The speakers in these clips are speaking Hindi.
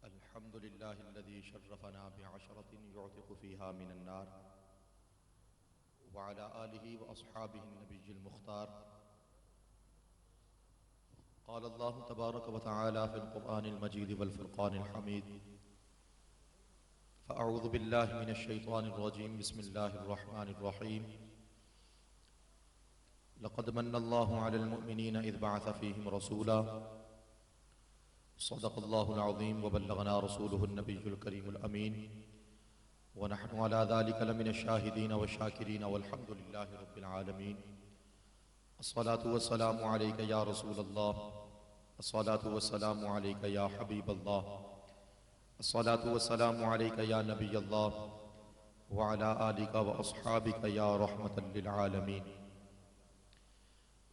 अल्हम्दुलिल्लाहिल्लज़ी शर्रफ़ना बिअशरतिन युअतिक़ु फ़ीहा मिनन्नार व अला आलिहि व अस्हाबिहि नबिय्यिल मुख़्तार। क़ाल अल्लाहु तबारक व तआला फ़िल क़ुरआनिल मजीद वल फ़ुरक़ानिल हमीद। फ़अऊज़ु बिल्लाहि मिनश शैतानिर रजीम। बिस्मिल्लाहिर रहमानिर रहीम। लक़द मन्नल्लाहु अलल मुअमिनीना इज़ बअस फ़ीहिम रसूला सदक़ल्लाहुल अज़ीम व बल्लगना रसूलुहुन नबियुल करीमुल अमीन व नहनु अला ज़ालिका लमिनश शाहिदीन व शाकिरीन वल्हम्दुलिल्लाहि रब्बिल आलमीन। अस्सलातु वस्सलामु अलैका या रसूलल्लाह, अस्सलातु वस्सलामु अलैका या हबीबल्लाह, अस्सलातु वस्सलामु अलैका या नबियल्लाह व अला आलिका व अस्हाबिका या रहमतल लिल आलमीन।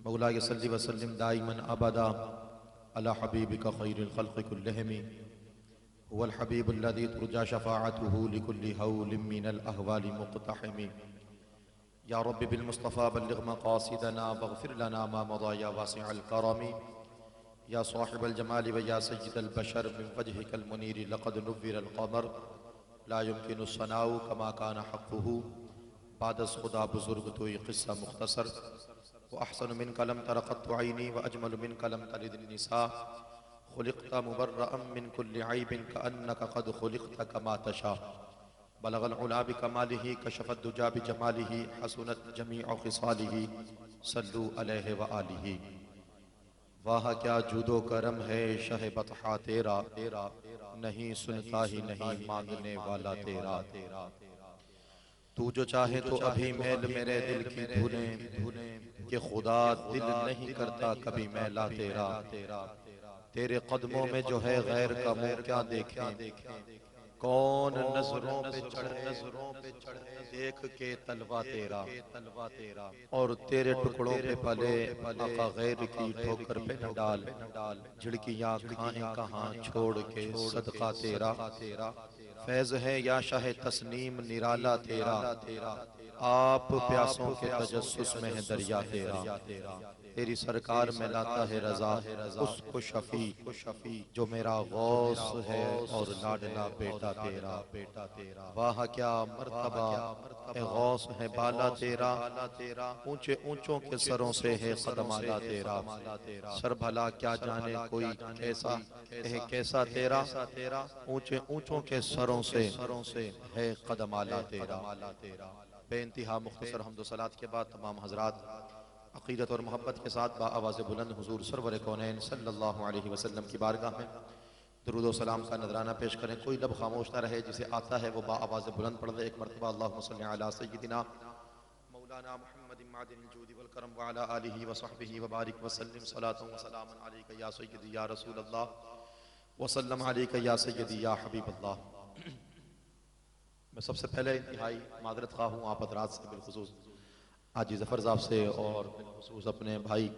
मौला सल्लि व सल्लिम दाइमन अबदा अला हबीबिका खैरिल खल्क़ि कुल्लिहिम हुवल हबीबुल्लज़ी तुरजा शफ़ाअतुहु लिकुल्लि हौलिम मिनल अहवालि मुक़्तहिम। या रब्बि बिल मुस्तफ़ा बल्लिग़ मक़ासिदना वग़फ़िर लना मा मज़ा या वासिअल करम। या साहिबल जमालि व या सय्यिदल बशर मिन वजहिकल मुनीर लक़द नुव्विरल क़मर ला युमकिनु सनाउ कमा कान हक़्क़ुहु। बादस खुदा बुज़ुर्ग तो ये क़िस्सा मुख़्तसर। व अहसन मिन कलम तरक़त्तु ऐनी व अजमल मिन कलम तलिदिन निसा। खुलिक़्ता मुबर्रअम मिन कुल्लि ऐबिन कअन्नका क़द खुलिक़्ता कमा तशा। बलगल उला बिकमालिही कशफ़त दुजा बिजमालिही हसुनत जमीअ ख़िसालिही सल्लु अलैहि व आलिही। वाह क्या जूदो करम है शह बतहा तेरा, नहीं सुनता ही नहीं मांगने वाला तेरा। तू जो चाहे तो अभी मैल मेरे दिल की धुने कि खुदा दिल नहीं करता कभी मैला तेरा। तेरे कदमों में जो है गैर का मुँह क्या देखें, कौन नजरों पे चढ़े देख के तलवा तेरा। और तेरे टुकड़ों पे पले आका गैर की ठोकर पे न डाल, झिड़कियां खाएं कहाँ छोड़ के सदका तेरा। फैज़ है या शाह तस्नीम निराला तेरा, आप प्यासों के तजस्सुस में है दरिया तेरा। तेरी सरकार में लाता है रजा उसको शफी जो मेरा गौस है और लाडला बेटा तेरा। वाह क्या मर्तबा ए गौस है बाला तेरा, ऊंचे ऊंचों के सरों से है कदम आला तेरा। सर भला क्या जाने कोई कैसा है कैसा तेरा, ऊंचे ऊंचों के सरों से है कदम आला तेरा। बेइंतहा मुख्तसर हम्दो सलात के बाद तमाम हजरात अक़ीदत और मोहब्बत के साथ बाआवाज़ बुलंद हुज़ूर सरवर कौनैन सल्लल्लाहु अलैहि वसल्लम की बारगाह में दुरूद व सलाम का नजराना पेश करें। कोई लब खामोश ना रहे, जिसे आता है वो बाआवाज़ बुलंद पढ़ दे। एक मरतबा अल्लाहुम्मा सल्लि अला सय्यिदिना मौलाना मुहम्मदिन मादिनिल जूदि वल करम व अला आलिहि व सहबिहि व बारिक व सल्लिम सलातन व सलामन अलैका या सय्यिदी या रसूलल्लाह व सल्लम अलैका या सय्यिदी या हबीबल्लाह। मैं सबसे पहले इंतहाई मादरत ख़्वाह हूँ आप हज़रात से, बिलख़ुसूस हाजी ज़फ़र साहब से और बिलख़ुसूस अपने भाई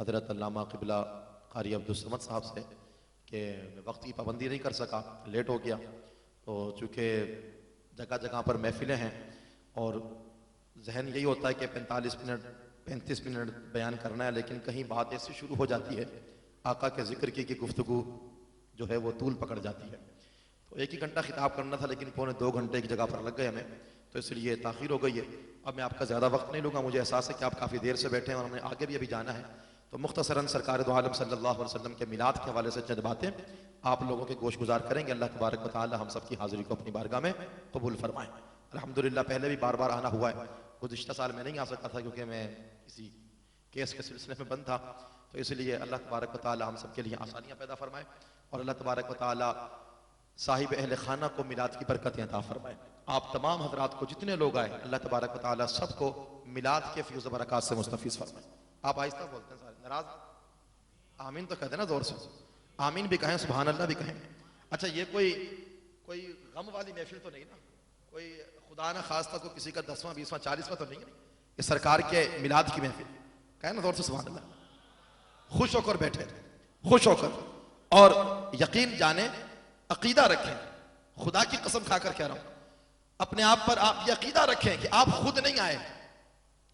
हज़रत अल्लामा क़िबला क़ारी अब्दुस्समद साहब से कि मैं वक्त की पाबंदी नहीं कर सका, लेट हो गया। तो चूँकि जगह जगह पर महफ़िलें हैं और जहन यही होता है कि 45 मिनट 35 मिनट बयान करना है, लेकिन कहीं बात ऐसी शुरू हो जाती है आका के ज़िक्र की कि गुफ्तगू जो है वो तूल पकड़ जाती है। तो 1 ही घंटा खिताब करना था, लेकिन पौने 2 घंटे की जगह पर लग गए हमें, तो इसलिए ताख़ीर हो गई है। अब मैं आपका ज़्यादा वक्त नहीं लूँगा, मुझे एहसास है कि आप काफ़ी देर से बैठे हैं और हमें आगे भी अभी जाना है। तो मुख्तसरन सरकार दो आलम सल्लल्लाहु अलैहि वसल्लम के मिलाद के हवाले से चंद बातें आप लोगों के गोश गुजार करेंगे। अल्लाह तबारक व तआला हम सबकी हाज़िरी को अपनी बारगाह में कबूल फरमाएँ। अल्हम्दुलिल्लाह पहले भी बार बार आना हुआ है, गुज़िश्ता साल में नहीं आ सकता था क्योंकि मैं किसी केस के सिलसिले में बंद था। तो इसलिए अल्लाह तबारक व तआला हम सबके लिए आसानियाँ पैदा फरमाए और अल्लाह तबारक व तआला साहिब अहल खाना को मिलाद की बरकतें अता फरमाए। आप तमाम हजरात को जितने लोग आए अल्लाह तबारक व तआला सबको मिलाद के फ्यूज़ बरक़ात से मुस्तफ़ीज़ फरमाए। आप आहिस्ता बोलते हैं, सारे नाराज आमीन तो कहते ना जोर से, आमीन भी कहें सुभान अल्लाह भी कहें। अच्छा, ये कोई गम वाली महफिल तो नहीं ना, कोई खुदा ना खास्ता को किसी का 10वां 20वां 40वां तो नहीं है, ये सरकार के मिलाद की महफिल। कहें ना जोर से सुभान अल्लाह, खुश होकर बैठे, खुश होकर, और यकीन जाने अकीदा रखें, खुदा की कसम खाकर कह रहा हूं, अपने आप पर आप ये अकीदा रखें कि आप खुद नहीं आए,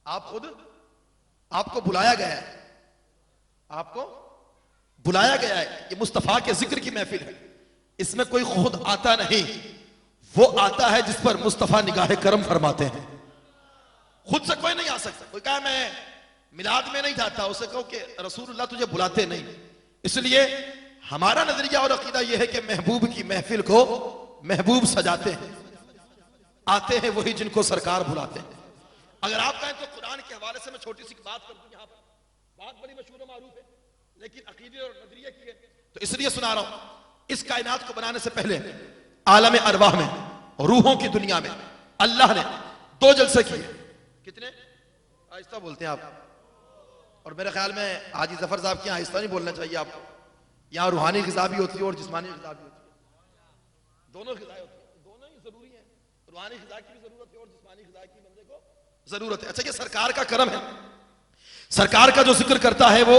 आपको बुलाया गया है, आपको बुलाया गया है, ये मुस्तफ़ा के जिक्र की महफिल है, इसमें कोई खुद आता नहीं, वो आता है जिस पर मुस्तफ़ा निगाह करम फरमाते हैं। खुद से कोई नहीं आ सकता। कोई कहा मैं मिलाद में नहीं जाता, उसे कहो कि रसूलुल्लाह तुझे बुलाते नहीं। इसलिए हमारा नजरिया और अकीदा यह है कि महबूब की महफिल को महबूब सजाते हैं, आते हैं वही जिनको सरकार बुलाते हैं। अगर आप कहें तो कुरान के हवाले से मैं छोटी सी बात कर दूं, यहां पर बात बड़ी मशहूर और मारूफ है, लेकिन अकीदे और नजरिए की है तो इसलिए सुना रहा हूं। इस कायनात को बनाने से पहले आलम अरवाह में, रूहों की दुनिया में अल्लाह ने 2 जलसे किए। कितने? आहिस्ता बोलते हैं आप, और मेरे ख्याल में हाजी जफर साहब की आहिस्ता नहीं बोलना चाहिए आपको। यहाँ रूहानी ग़िज़ा भी होती है और जिस्मानी ग़िज़ा भी होती है, दोनों ग़िज़ाएं होती है, दोनों ही जरूरी है। रूहानी ग़िज़ा की भी जरूरत है और जिस्मानी ग़िज़ा की बंदे को जरूरत है। अच्छा, ये सरकार का करम है। सरकार का जो जिक्र करता है वो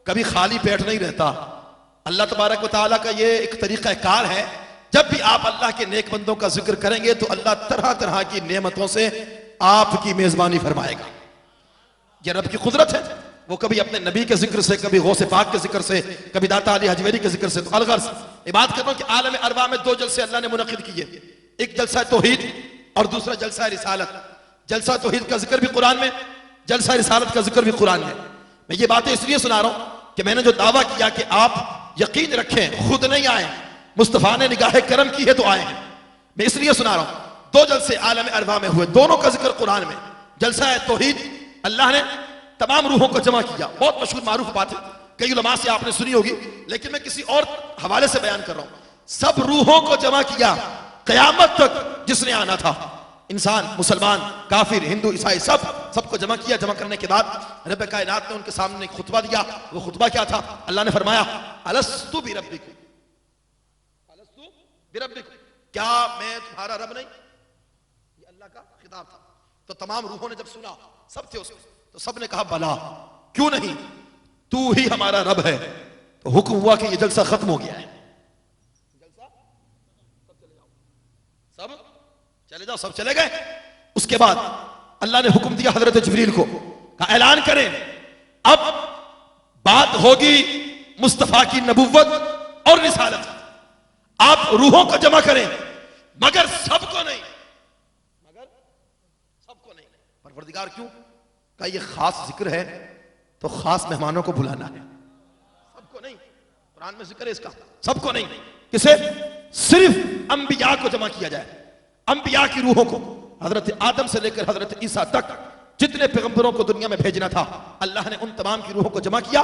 कभी खाली पेट नहीं रहता। अल्लाह तबारक व तआला का ये एक तरीका कार है, जब भी आप अल्लाह के नेक बंदों का जिक्र करेंगे तो अल्लाह तरह तरह की नेमतों से आपकी मेजबानी फरमाएगा। यह रब की कुदरत है। वो कभी अपने नबी के जिक्र से, कभी गौसे पाक के जिक्र से, कभी दाता अली हजवेरी के जिक्र से। तो अलगर्ज ये बात कर रहा हूं कि आलम अरवा में 2 जलसे अल्लाह ने मुनक़िद किए। एक जलसा तौहीद और दूसरा जलसा रिसालत। जलसा तौहीद का जिक्र भी कुरान में, जलसा रिसालत का जिक्र भी कुरान में। मैं ये बातें इसलिए सुना रहा हूं कि मैंने जो दावा किया कि आप यकीन रखें, खुद नहीं आए, मुस्तफ़ा ने निगाह करम की है तो आए हैं। मैं इसलिए सुना रहा हूं 2 जलसे आलम अरवा में हुए, दोनों का जिक्र कुरान में। जलसा है तौहीद, अल्लाह ने तमाम रूहों को जमा किया। बहुत मशहूर मारूफ बात है, कई उलमा से आपने सुनी होगी, लेकिन मैं किसी और हवाले से बयान कर रहा हूं। सब रूहों को जमा किया, कयामत तक जिसने आना था, इंसान, मुसलमान, काफिर, हिंदू, ईसाई, सबको जमा किया। जमा करने के बाद रब कायनात ने उनके सामने एक खुतबा दिया। वो खुतबा क्या था? अल्लाह ने फरमाया अलस्तु बिरब्बिकुम, अलस्तु बिरब्बिकुम, क्या मैं तुम्हारा रब नहीं? ये अल्लाह का खिताब था। तो तमाम रूहों ने जब सुना, सब थे उसमें, तो सब ने कहा बला, क्यों नहीं, तू ही हमारा रब है। तो हुक्म हुआ कि ये जलसा खत्म हो गया है, जलसा सब चले जाओ, सब चले जाओ। सब चले गए। उसके बाद अल्लाह ने हुक्म दिया हजरत जिब्रील को, कहा ऐलान करें अब बात होगी मुस्तफा की नबुव्वत और रिसालत। आप रूहों को जमा करें मगर सबको नहीं, मगर सबको नहीं। परवरदिगार क्यों? का ये खास जिक्र है तो खास मेहमानों को बुलाना है, सबको नहीं। कुरान में जिक्र है इसका, सबको नहीं। किसे? सिर्फ अंबिया को जमा किया जाए, अंबिया की रूहों को। हजरत आदम से लेकर हजरत ईसा तक जितने पैगंबरों को दुनिया में भेजना था, अल्लाह ने उन तमाम की रूहों को जमा किया।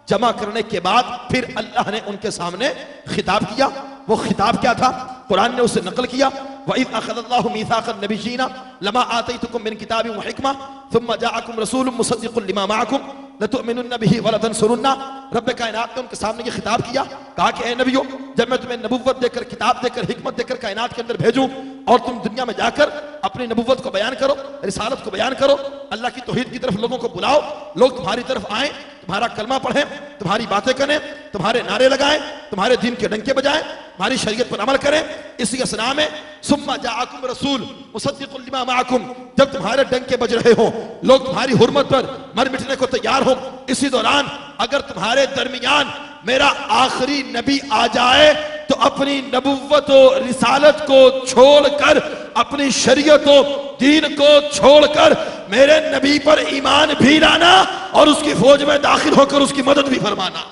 जमा करने के बाद फिर अल्लाह ने उनके सामने खिताब किया। वो खिताब क्या था? कुरान ने उसे नकल किया। वइज़ अख़ज़ल्लाहु मीसाक़न नबिय्यीना लमा आतैतुकुम मिन किताबिन व हिकमा सुम्मा जाअकुम रसूलुम मुसद्दिक़ुन लिमा मअकुम लतुअमिनुन्न बिही व लतंसुरुन्ना। रब कायनात ने उनके सामने ये खिताब किया, कहा कि ए नबियों, जब मैं तुम्हें नबुव्वत देकर, किताब देकर, हिकमत देकर कायनात के अंदर भेजूं और तुम दुनिया में जाकर अपनी नबुव्वत को बयान करो, रिसालत को बयान करो, अल्लाह की तौहीद की तरफ लोगों को बुलाओ, लोग तुम्हारी तरफ आए, तुम्हारा कलमा पढ़ें, तुम्हारी बातें करें, तुम्हारे नारे लगाएं, तुम्हारे दीन के डंके बजाएं, तुम्हारी शरीयत पर अमल करें। इसी असना में सुम्मा जाअकुम रसूल मुसद्दिक़ुन लिमा मअकुम, जब तुम्हारे डंके बज रहे हो, लोग तुम्हारी हुर्मत पर मर मिटने को तैयार हो, इसी दौरान अगर तुम्हारे दरमियान मेरा आखिरी नबी आ जाए तो अपनी नबुव्वत और रिसालत को छोड़कर, अपनी शरीयत और दीन को छोड़कर मेरे नबी पर ईमान भी लाना और उसकी फौज में दाखिल होकर उसकी मदद भी फरमाना।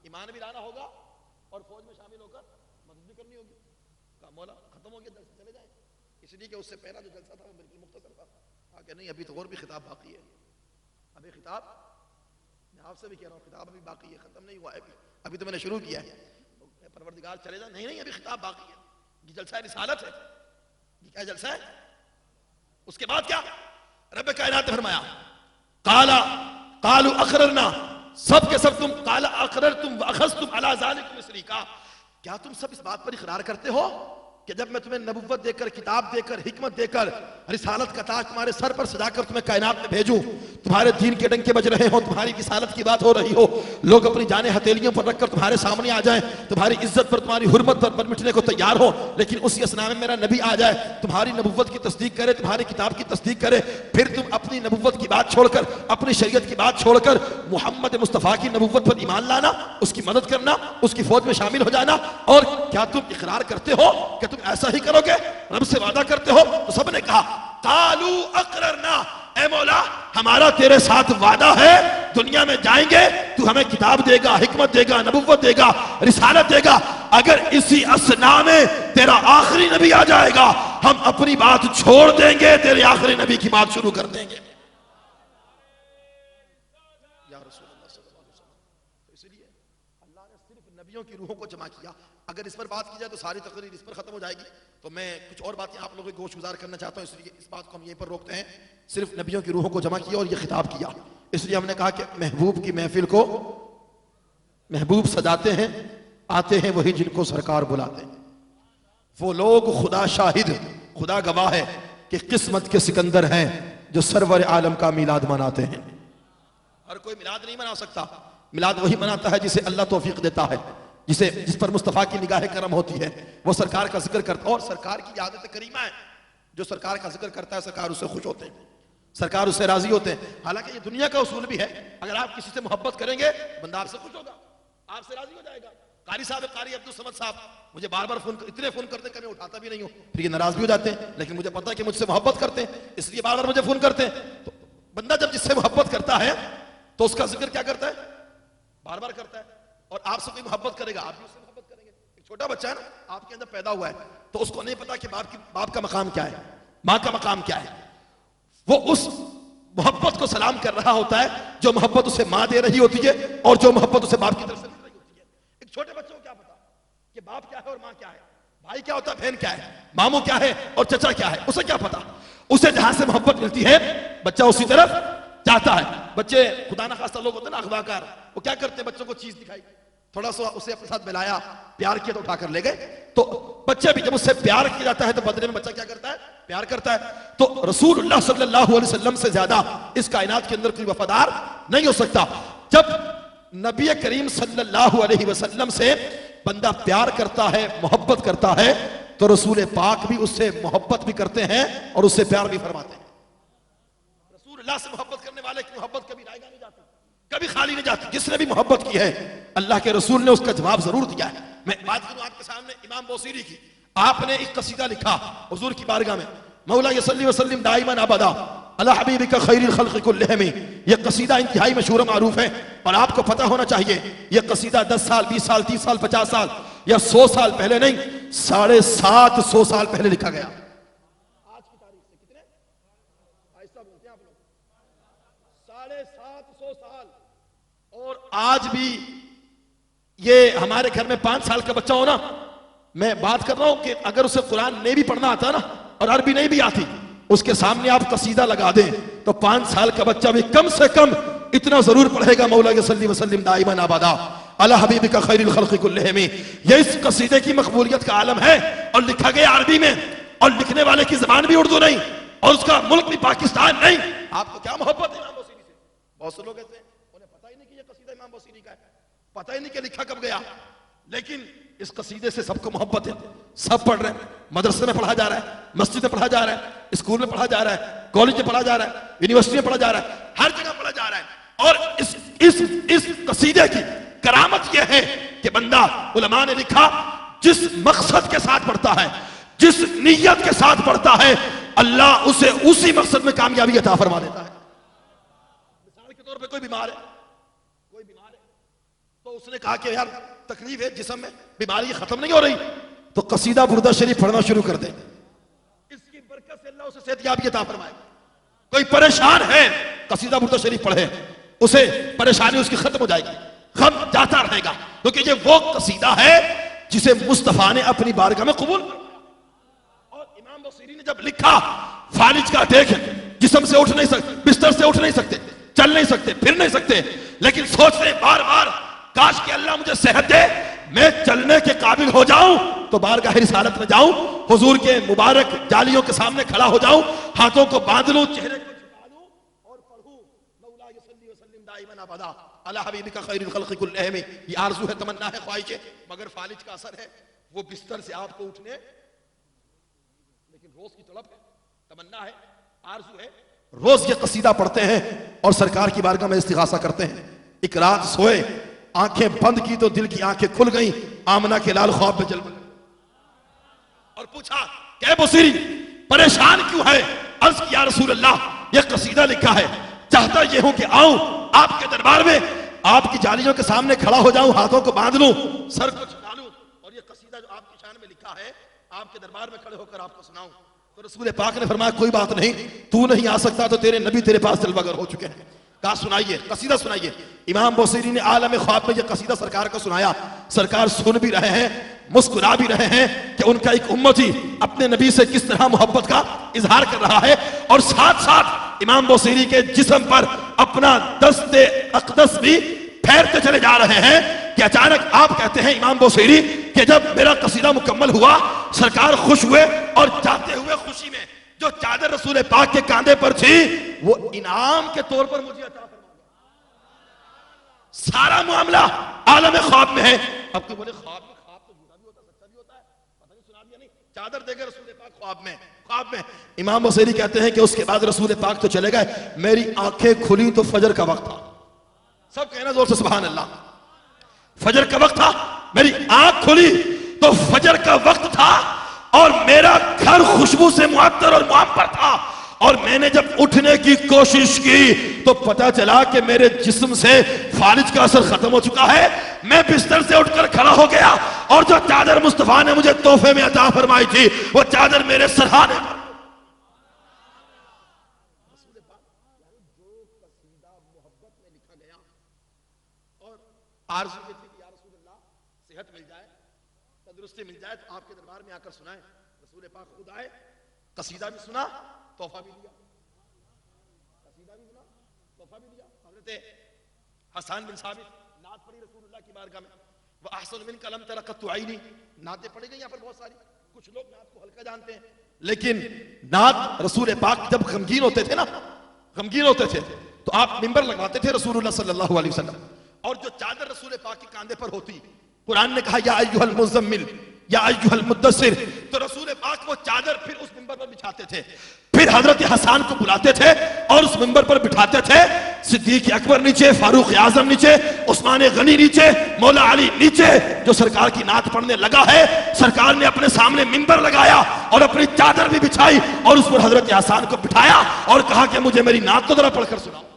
ईमान भी लाना होगा और फौज में शामिल होकर मदद भी करनी होगी। का मौला खत्म हो गया, चले जाए, इसलिए कि उससे पहला जो जलसा था वो बिल्कुल मुख्तसर था। आगे नहीं, अभी तो और भी खिताब बाकी है। अभी खिताब मैं आपसे भी कह रहा हूँ, खिताब अभी बाकी है, खत्म नहीं हुआ है अभी तो मैंने शुरू किया है। तो परवरदिगार चले जाए, नहीं अभी खिताब बाकी है। ये जलसा रिसालत है, ये क्या जलसा है? उसके बाद क्या? रब कायनात ने फरमाया काला कालू अकररना, सब के सब तुम काला अकररतुम व अखज़तुम अला ज़ालिकुम इसरी, का क्या तुम सब इस बात पर इकरार करते हो कि जब मैं तुम्हें नबुव्वत देकर, किताब देकर, हिकमत देकर, रिसालत का ताज तुम्हारे सर पर सजाकर तुम्हें कायनात में भेजूं, तुम्हारे दीन के डंके बज रहे हो, तुम्हारी रिसालत की बात हो रही हो, लोग अपनी जाने हथेलियों पर रखकर तुम्हारे सामने आ जाएं, तुम्हारी इज्जत पर, तुम्हारी हुर्मत पर मिटने को तैयार हो, लेकिन उसी असना में मेरा नबी आ जाए, तुम्हारी नबुव्वत की तस्दीक करे, तुम्हारी किताब की तस्दीक करे, फिर तुम अपनी नबुव्वत की बात छोड़कर, अपनी शरीयत की बात छोड़कर मोहम्मद मुस्तफ़ा की नबुव्वत पर ईमान लाना, उसकी मदद करना, उसकी फौज में शामिल हो जाना। और क्या तुम इकरार करते हो कि तुम ऐसा ही करोगे, रब से वादा करते हो? तो सबने कहा कालू अकररना, ऐ मौला हमारा तेरे साथ वादा है, दुनिया में जाएंगे तू हमें किताब देगा, हिकमत देगा, नबुव्वत देगा, रिसालत देगा, अगर इसी असना में तेरा आखिरी नबी आ जाएगा हम अपनी बात छोड़ देंगे, तेरे आखिरी नबी की बात शुरू कर देंगे। या रसूलुल्लाह सल्लल्लाहु अलैहि वसल्लम, तो इसलिए अल्लाह ने सिर्फ नबियों की रूहों को जमा किया। अगर इस पर बात की जाए तो सारी तकरीर इस पर खत्म हो जाएगी, तो मैं कुछ और बातें आप लोगों को गोशगुजार करना चाहता हूं, इसलिए इस बात को हम यहीं पर रोकते हैं। सिर्फ नबियों की रूहों को जमा किया और ये खिताब किया, इसलिए हमने कहा कि महबूब की महफिल को महबूब सजाते हैं, आते हैं वही जिनको सरकार बुलाते हैं। वो लोग खुदा शाहिद, खुदा गवाह है कि किस्मत के सिकंदर हैं जो सरवर आलम का मिलाद मनाते हैं। हर कोई मिलाद नहीं मना सकता, मिलाद वही मनाता है जिसे अल्लाह तौफीक देता है, जिस पर मुस्तफ़ा की निगाह करम होती है, वो सरकार का जिक्र करता है। और सरकार की आदत करीमा है, जो सरकार का जिक्र करता है सरकार उससे खुश होते हैं, सरकार उससे राजी होते हैं। हालांकि ये दुनिया का उसूल भी है, अगर आप किसी से मोहब्बत करेंगे बंदा आपसे खुश होगा, आपसे राजी हो जाएगा। कारी साहब, कारी अब्दुल समद साहब मुझे बार बार इतने फोन करते हैं कि मैं उठाता भी नहीं हूं, फिर ये नाराज भी हो जाते हैं, लेकिन मुझे पता है कि मुझसे मोहब्बत करते हैं, इसलिए बार बार मुझे फोन करते हैं। तो बंदा जब जिससे मोहब्बत करता है तो उसका जिक्र क्या करता है, बार बार करता है। और आपसे कोई मोहब्बत करेगा, आप भी उससे मोहब्बत करेंगे। एक छोटा बच्चा है ना, आपके अंदर पैदा हुआ है, तो उसको नहीं पता कि बाप का मकाम क्या है, माँ का मकाम क्या है। वो उस मोहब्बत को सलाम कर रहा होता है जो मोहब्बत उसे माँ दे रही होती है और जो मोहब्बत उसे बाप की तरफ से मिल रही होती है। एक छोटे बच्चे को क्या पता कि बाप क्या है और माँ क्या है, भाई क्या होता है, बहन क्या है, मामू क्या है और चचा क्या है, उसे क्या पता। उसे जहां से मोहब्बत मिलती है बच्चा उसी तरफ जाता है। बच्चे खुदा ना खास्ता लोग होते हैं ना अखबाकार, वो क्या करते हैं, बच्चों को चीज दिखाई, थोड़ा सा उसे अपने साथ मिलाया, प्यार किया तो उठाकर ले गए। तो बच्चे भी जब उससे प्यार किया जाता है तो बदले में बच्चा क्या करता है, प्यार करता है। तो रसूलुल्लाह सल्लल्लाहु अलैहि वसल्लम से ज्यादा इस कायनात के अंदर कोई वफादार नहीं हो सकता। जब नबी करीम सल्लल्लाहु अलैहि वसल्लम से बंदा प्यार करता है, मोहब्बत करता है, तो रसूल पाक भी उससे मोहब्बत भी करते हैं और उससे प्यार भी फरमाते हैं। रसूलुल्लाह से मोहब्बत करने वाले की मोहब्बत कभी रायगा नहीं जाती, कभी खाली नहीं जाती। जिसने भी मोहब्बत की है अल्लाह के रसूल ने उसका जवाब जरूर दिया है। मैं बात करूं आपके सामने इमाम बोसीरी की, आपने एक कसीदा लिखा हुजूर की बारगाह में, मौला यसल्ली वसल्लिम दाइमन अबदा अला हबीबिका खैरिल खल्क़ि कुल्लिहिम। यह कसीदा इंतहाई मशहूर मारूफ है और आपको पता होना चाहिए यह कसीदा 10 साल 20 साल 30 साल 50 साल या 100 साल पहले नहीं, 750 साल पहले लिखा गया। आज की तारीख से कितने ऐसा बोलते हैं आप लोग, 750 साल। और आज भी ये हमारे घर में 5 साल का बच्चा हो ना, मैं बात कर रहा हूं कि अगर उसे कुरान नहीं भी पढ़ना आता ना और अरबी नहीं भी आती, उसके सामने आप कसीदा लगा दें तो 5 साल का बच्चा भी कम से कम इतना जरूर पढ़ेगा, मौला सल्ली वसल्लिम दाइमन अबदा अला हबीबिका खैरिल खल्क़ि कुल्लिहिम। ये इस कसीदे की मकबूलियत का आलम है और लिखा गया अरबी में और लिखने वाले की जबान भी उर्दू नहीं और उसका मुल्क भी पाकिस्तान नहीं। आपको क्या मोहब्बत है इमाम बोसीरी से? बहुत से लोग ऐसे हैं उन्हें पता ही नहीं कि ये कसीदा इमाम बोसीरी का है, पता ही नहीं कि लिखा कब गया, लेकिन इस कसीदे से सबको मोहब्बत है, सब पढ़ रहे हैं। मदरसे में पढ़ा जा रहा है, मस्जिद में पढ़ा जा रहा है, स्कूल में पढ़ा जा रहा है, कॉलेज में पढ़ा जा रहा है, यूनिवर्सिटी में पढ़ा जा रहा है, हर जगह पढ़ा जा रहा है। और इस कसीदे की करामत यह है कि बंदा, उलमा ने लिखा, जिस मकसद के साथ पढ़ता है, जिस नीयत के साथ पढ़ता है, अल्लाह उसे उसी मकसद में कामयाबी अता फरमा देता है। मिसाल के तौर पे कोई बीमार है, तो उसने कहा कि यार तकलीफ है जिस्म में, बीमारी खत्म नहीं हो रही, तो कसीदा बुर्दा शरीफ पढ़ना शुरू कर दे, इसकी बरकत से अल्लाह उसे सेहतयाबी अता फरमाएगा। कोई परेशान है, कसीदा बुर्दा शरीफ पढ़े, उसे परेशानी उसकी खत्म हो जाएगी, गम जाता रहेगा, क्योंकि ये वो कसीदा है जिसे मुस्तफा ने अपनी बारगाह में कबूल किया। और इमाम बोसीरी ने जब लिखा, फालिज का देख, जिस्म से उठ नहीं सकते, बिस्तर से उठ नहीं सकते, चल नहीं सकते, फिर नहीं सकते, लेकिन सोच रहे बार बार काश कि अल्लाह मुझे सेहत दे, मैं चलने के काबिल हो जाऊं तो बारगाह रिसालत में जाऊं, हुजूर के मुबारक जालियों के सामने खड़ा हो जाऊं, हाथों को बांध लूं, चेहरे को झुका लूं और पढ़ूं मौला युसल्ली व सल्लिम दाइमन अबदा अला हबीबिका खैरुल खल्क़ि कुल्लिहिम। ये आरज़ू है, तमन्ना है, ख्वाहिश है, मगर फालिज का असर है। वो बिस्तर से आपको उठने, लेकिन रोज की तड़प है, तमन्ना है, आरज़ू है। रोज ये कसीदा पढ़ते हैं और सरकार की बारगाह में इस्तिग़ासा करते हैं। एक रात सोए, आंखें बंद की तो दिल की आंखें खुल गई। आमना के लाल ख्वाब में जलवा और पूछा, क्या बुसीरी परेशान क्यों है? अर्ज किया, रसूल अल्लाह, ये कसीदा लिखा है, चाहता ये हूं कि आऊं आपके दरबार में, आपकी जालियों के सामने खड़ा हो जाऊं, हाथों को बांध लूं, सर को झुका लूं और ये कसीदा जो आपकी शान में लिखा है आपके दरबार में खड़े होकर आपको सुनाऊं। तो रसूल पाक ने फरमाया, कोई बात नहीं, तू नहीं आ सकता तो तेरे नबी तेरे पास जलवागर हो चुके हैं। कहा सुनाइए, कसीदा सुनाइए। इमाम बुसीरी ने आलम ख्वाब में यह कसीदा सरकार को सुनाया। सरकार सुन भी रहे हैं, मुस्कुरा भी रहे हैं कि उनका एक उम्मती अपने नबी से किस तरह मोहब्बत का इजहार कर रहा है, और साथ साथ इमाम बुसीरी के जिस्म पर अपना दस्ते अक़दस भी फेरते चले जा रहे हैं कि अचानक आप कहते हैं इमाम बुसीरी कि जब मेरा कसीदा मुकम्मल हुआ, सरकार खुश हुए और जाते हुए खुशी में जो चादर रसूल पाक के कांधे पर थी वो इनाम के तौर पर मुझे अता फरमा दिया। सारा मामला आलम ख्वाब में है। अब तो बोले ख्वाब में, ख्वाब तो झूठा भी होता है, सच्चा भी होता है, पता नहीं सुना दिया नहीं। चादर देकर रसूल पाक ख्वाब में इमाम बुसीरी कहते हैं कि उसके बाद रसूल पाक तो चले गए, मेरी आंखें खुली तो फजर का वक्त था। सब कहना जोर से सुभान अल्लाह। फजर का वक्त था, मेरी आंख खुली तो फजर का वक्त था और मेरा घर खुशबू से मुअत्तर और मुअम्बर था। और मैंने जब उठने की कोशिश की तो पता चला कि मेरे जिस्म से फालिज का असर खत्म हो चुका है। मैं बिस्तर से उठकर खड़ा हो गया और जो चादर मुस्तफा ने मुझे तोहफे में अता फरमाई थी वो चादर मेरे सरहाने पर। आरज़ू ये थी कि या रसूल अल्लाह, सेहत मिल जाए, तंदुरुस्ती मिल जाए तो आपके दरबार में आकर सुनाए। रसूल पाक खुद आए, कसीदा भी सुना, तोहफा भी दिया। कसीदा भी सुना, तोहफा भी दिया। हज़रत हसन बिन साबित नात पढ़ी रसूलुल्लाह की बारगाह में, व अहसन मिनका लम तरा क़त्तु ऐनी। नातें पढ़ी गई यहाँ पर बहुत सारी। कुछ लोग नात को हल्का जानते हैं, लेकिन नात रसूल पाक जब गमगीन होते थे ना, गमगीन होते थे तो आप मिंबर लगवाते थे रसूलुल्लाह सल्लल्लाहु अलैहि वसल्लम, और जो चादर रसूल पाक के कांधे पर होती, कुरान ने कहा या अय्युहल मुज़म्मिल या अय्युहल मुद्दस्सिर, तो रसूल पाक वो चादर फिर उस मिंबर पर बिछाते थे। फिर हजरत हसन को बुलाते थे और उस मिंबर पर बिठाते थे। सिद्दीक अकबर नीचे, फारूक आजम नीचे, उस्मान गनी नीचे, मौला अली नीचे। जो सरकार की नात पढ़ने लगा है, सरकार ने अपने सामने मिंबर लगाया और अपनी चादर भी बिछाई और उस पर हजरत हसन को बिठाया और कहा कि मुझे मेरी नात को जरा पढ़कर सुनाओ।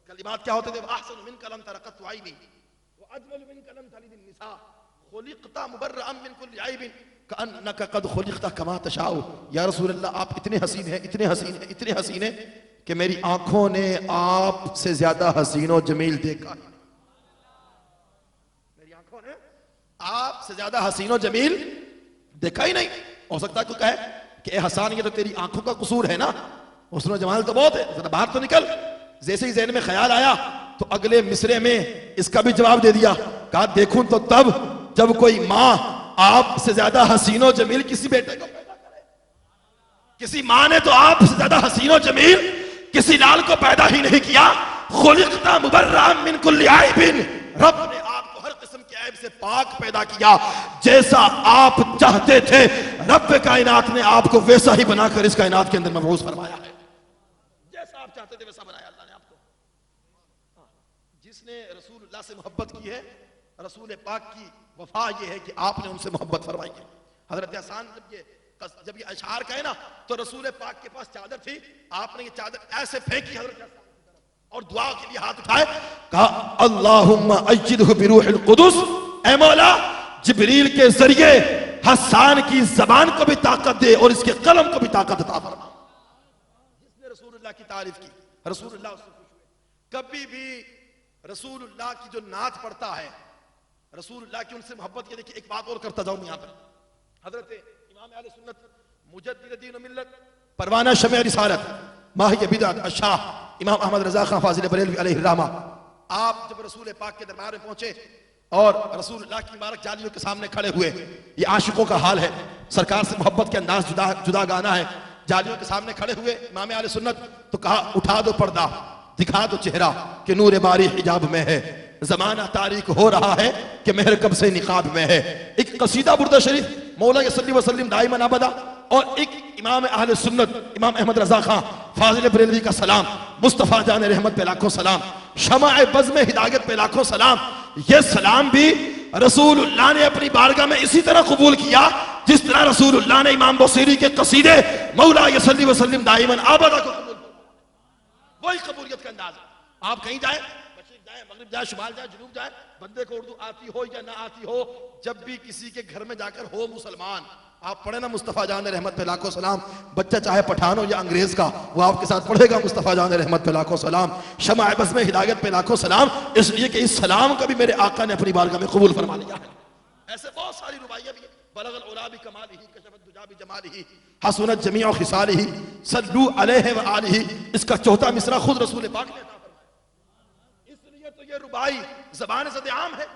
कलिमात क्या होते थे? अहसन मिनका लम तरा क़त्तु ऐनी व अजमल मिनका लम तलिद निसा खुलिक़ता मुबर्रअन मिन कुल्ली ऐबिन कअन्नका क़द खुलिक़ता कमा तशाउ। या रसूल अल्लाह, आप इतने हसीन हैं, इतने हसीन हैं, इतने हसीन हैं कि मेरी आंखों ने आपसे ज्यादा हसीन और जमील देखा। मेरी आंखों ने आपसे ज्यादा हसीन और जमील देखा ही नहीं। हो सकता है कोई कहे कि ए हसन, ये तो तेरी आंखों का कसूर है ना, हुस्न जमाल तो बहुत है, जरा बाहर तो निकल। जैसे ही ज़हन में ख्याल आया तो अगले मिसरे में इसका भी जवाब दे दिया। कहा देखूं तो तब जब कोई माँ आपसे ज्यादा हसीनो जमील किसी बेटे को पैदा करे। किसी माँ ने तो आपसे ज्यादा हसीनो जमील किसी लाल को पैदा ही नहीं किया। खुलिक़ता मुबर्रअन मिन कुल्ली ऐबिन, रब ने आपको हर किस्म के ऐब से पाक पैदा किया। जैसा आप चाहते थे रब कायनात ने आपको वैसा ही बनाकर इस कायनात के अंदर मबऊस फरमाया है। जैसा आप चाहते थे वैसा बनाया अल्लाह ने आपको। जिसने रसूलुल्लाह से मोहब्बत की है, रसूल पाक की वफा ये है कि आपने उनसे मोहब्बत फरमाई है। हजरत हसन जब ये अशआर कहे ना तो रसूल पाक के पास चादर थी, आपने ये चादर ऐसे फेंकी हजरत हसन की तरफ और दुआ के लिए हाथ उठाए, कहा अल्लाहुम्मा अय्यिदहु बिरूहिल कुदुस, ऐ मौला जिब्रील के जरिए हसन की जबान को भी ताकत दे और इसके कलम को भी ताकत अता फरमा। जिसने रसूलुल्लाह की तारीफ की, रसूलुल्लाह उससे खुश हुए। कभी भी रसूलुल्लाह की जो नात पढ़ता है, रसूलुल्लाह की उनसे मोहब्बत की। देखिए एक बात और करता जाऊं यहां पर, हजरत इमाम अहले सुन्नत मुजद्दिद दीन व मिल्लत परवाना शमे रिसालत माहिय बिदअत अशाह इमाम अहमद रजा खान फाजिल बरेलवी अलैहि रहमा, आप जब रसूल पाक के दरबार में पहुंचे और रसूलुल्लाह की मुबारक जालियों के सामने खड़े हुए, ये आशिकों का हाल है। सरकार से मोहब्बत के अंदाज जुदा जुदा गाना है। जालियों के सामने खड़े हुए इमाम आले सुन्नत, तो कहा उठा दो पर्दा, दिखा दो चेहरा कि नूर बारी हिजाब में है, जमाना तारीख हो रहा है कि मेहर कब से निकाब में है। एक कसीदा बुर्दा शरीफ मौला सल्ली वसल्लम दाइमन अबदा, और एक इमाम अहले सुन्नत इमाम अहमद रजा खां फाजिल बरेलवी का सलाम, मुस्तफ़ा जान रहमत पे लाखों सलाम, शमाए बज़ में हिदायत पे लाखों सलाम। ये सलाम भी रसूलुल्लाह ने अपनी बारगाह में इसी तरह कबूल किया जिस तरह रसूलुल्लाह ने इमाम बुसीरी के कसीदे मौला सल्ली वसल्लम दाइमन अबदा को कबूल किया। वही कबूलियत का अंदाज है। आप कहीं जाए, मशरिक जाए, मगरिब जाए, शुमाल जाए, जुनूब जाए, बंदे को उर्दू आती हो या ना आती हो, जब भी किसी के घर में जाकर हो मुसलमान, आप पढ़े ना मुस्तफ़ा जान रहमत पे लाखों सलाम, बच्चा चाहे पठान हो या अंग्रेज का, वो आपके साथ पढ़ेगा मुस्तफ़ा जान रहमत पे लाखों सलाम, शमाए बज़ में हिदायत पे लाखों सलाम, इसलिए कि इस सलाम का भी मेरे आका ने अपनी बारगाह में कबूल फरमा लिया है। ऐसे बहुत सारी रुबाइयां भी है। बलगल उला बि कमालिही कशफत दुजा बि जमालिही हसनत जमीउ खिसालिही सल्लू अलैहि व आलिही। इसका चौथा मिसरा खुद रसूल पाक ने अता फरमाया। इसलिए तो ये रुबाई ज़बान से आम है,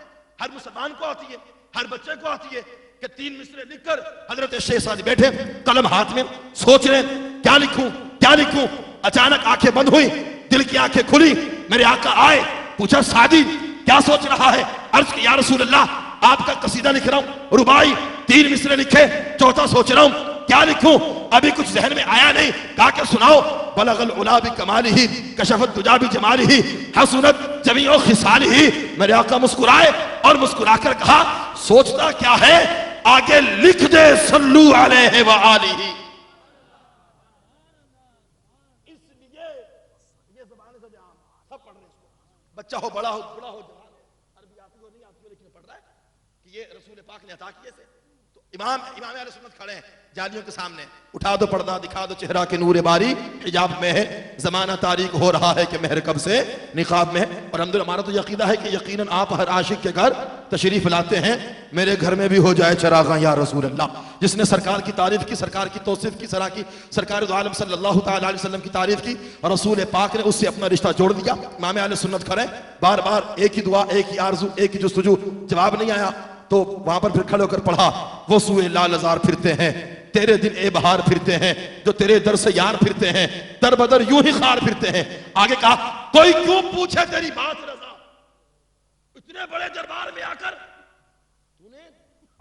हर मुसलमान को आती है, हर बच्चे को आती है कि 3 मिसरे लिखकर हजरत शेख सादी बैठे कलम हाथ में सोच रहे क्या लिखूं क्या लिखूं। अचानक आंखें बंद हुई, दिल की आंखें खुली, मेरे आका आए, पूछा सादी क्या सोच रहा है। अर्ज किया या रसूल अल्लाह आपका कसीदा लिख रहा हूं, रुबाई 3 मिसरे लिखे, चौथा सोच रहा हूं क्या लिखूं, अभी कुछ जहन में आया नहीं। कहा कि सुनाओ। बलगल उला बि कमालिही कशफत दुजा बि जमालिही हसनत जमीउ खिसालिही। मेरे आका मुस्कुराए और मुस्कुराकर कहा सोचता क्या है, आगे लिख दे सल्लू अलैहि व आलिही। इसलिए ये ज़बान से आम सब पढ़ रहे हैं इसको, बच्चा हो बड़ा हो बूढ़ा हो जवान हो, अरबी आती हो नहीं आती हो, लेकिन पढ़ रहा है कि ये रसूल पाक ने अता किए थे। तो इमाम अहले सुन्नत खड़े हैं जालियों के सामने, उठा दो पर्दा, दिखा दो चेहरा के नूर बारी हिजाब में है, जमाना तारीख हो रहा है कि मेहर कब से निकाब में है। और अल्हम्दुलिल्लाह हमारा तो यकीदा है कि यकीनन आप हर आशिक के घर तशरीफ लाते हैं, मेरे घर में भी हो जाए चरागा या रसूल अल्लाह। जिसने सरकार की तारीफ की, सरकार की तौसीफ की, सरकार दो आलम सल्लल्लाहु तआला अलैहि वसल्लम की तारीफ की, रसूल पाक ने उससे अपना रिश्ता जोड़ दिया। इमाम अहले सुन्नत खड़े, बार बार एक ही दुआ, एक ही आरजू, एक ही जुस्तजू, जवाब नहीं आया तो वहां पर फिर खड़े होकर पढ़ा वो सुए लाल अजार फिरते हैं, तेरे दिन ए बहार फिरते हैं, जो तेरे दर से यार फिरते हैं, दर बदर यूं ही खार फिरते हैं। आगे कहा कोई क्यों पूछे तेरी बात रजा, इतने बड़े दरबार में आकर तूने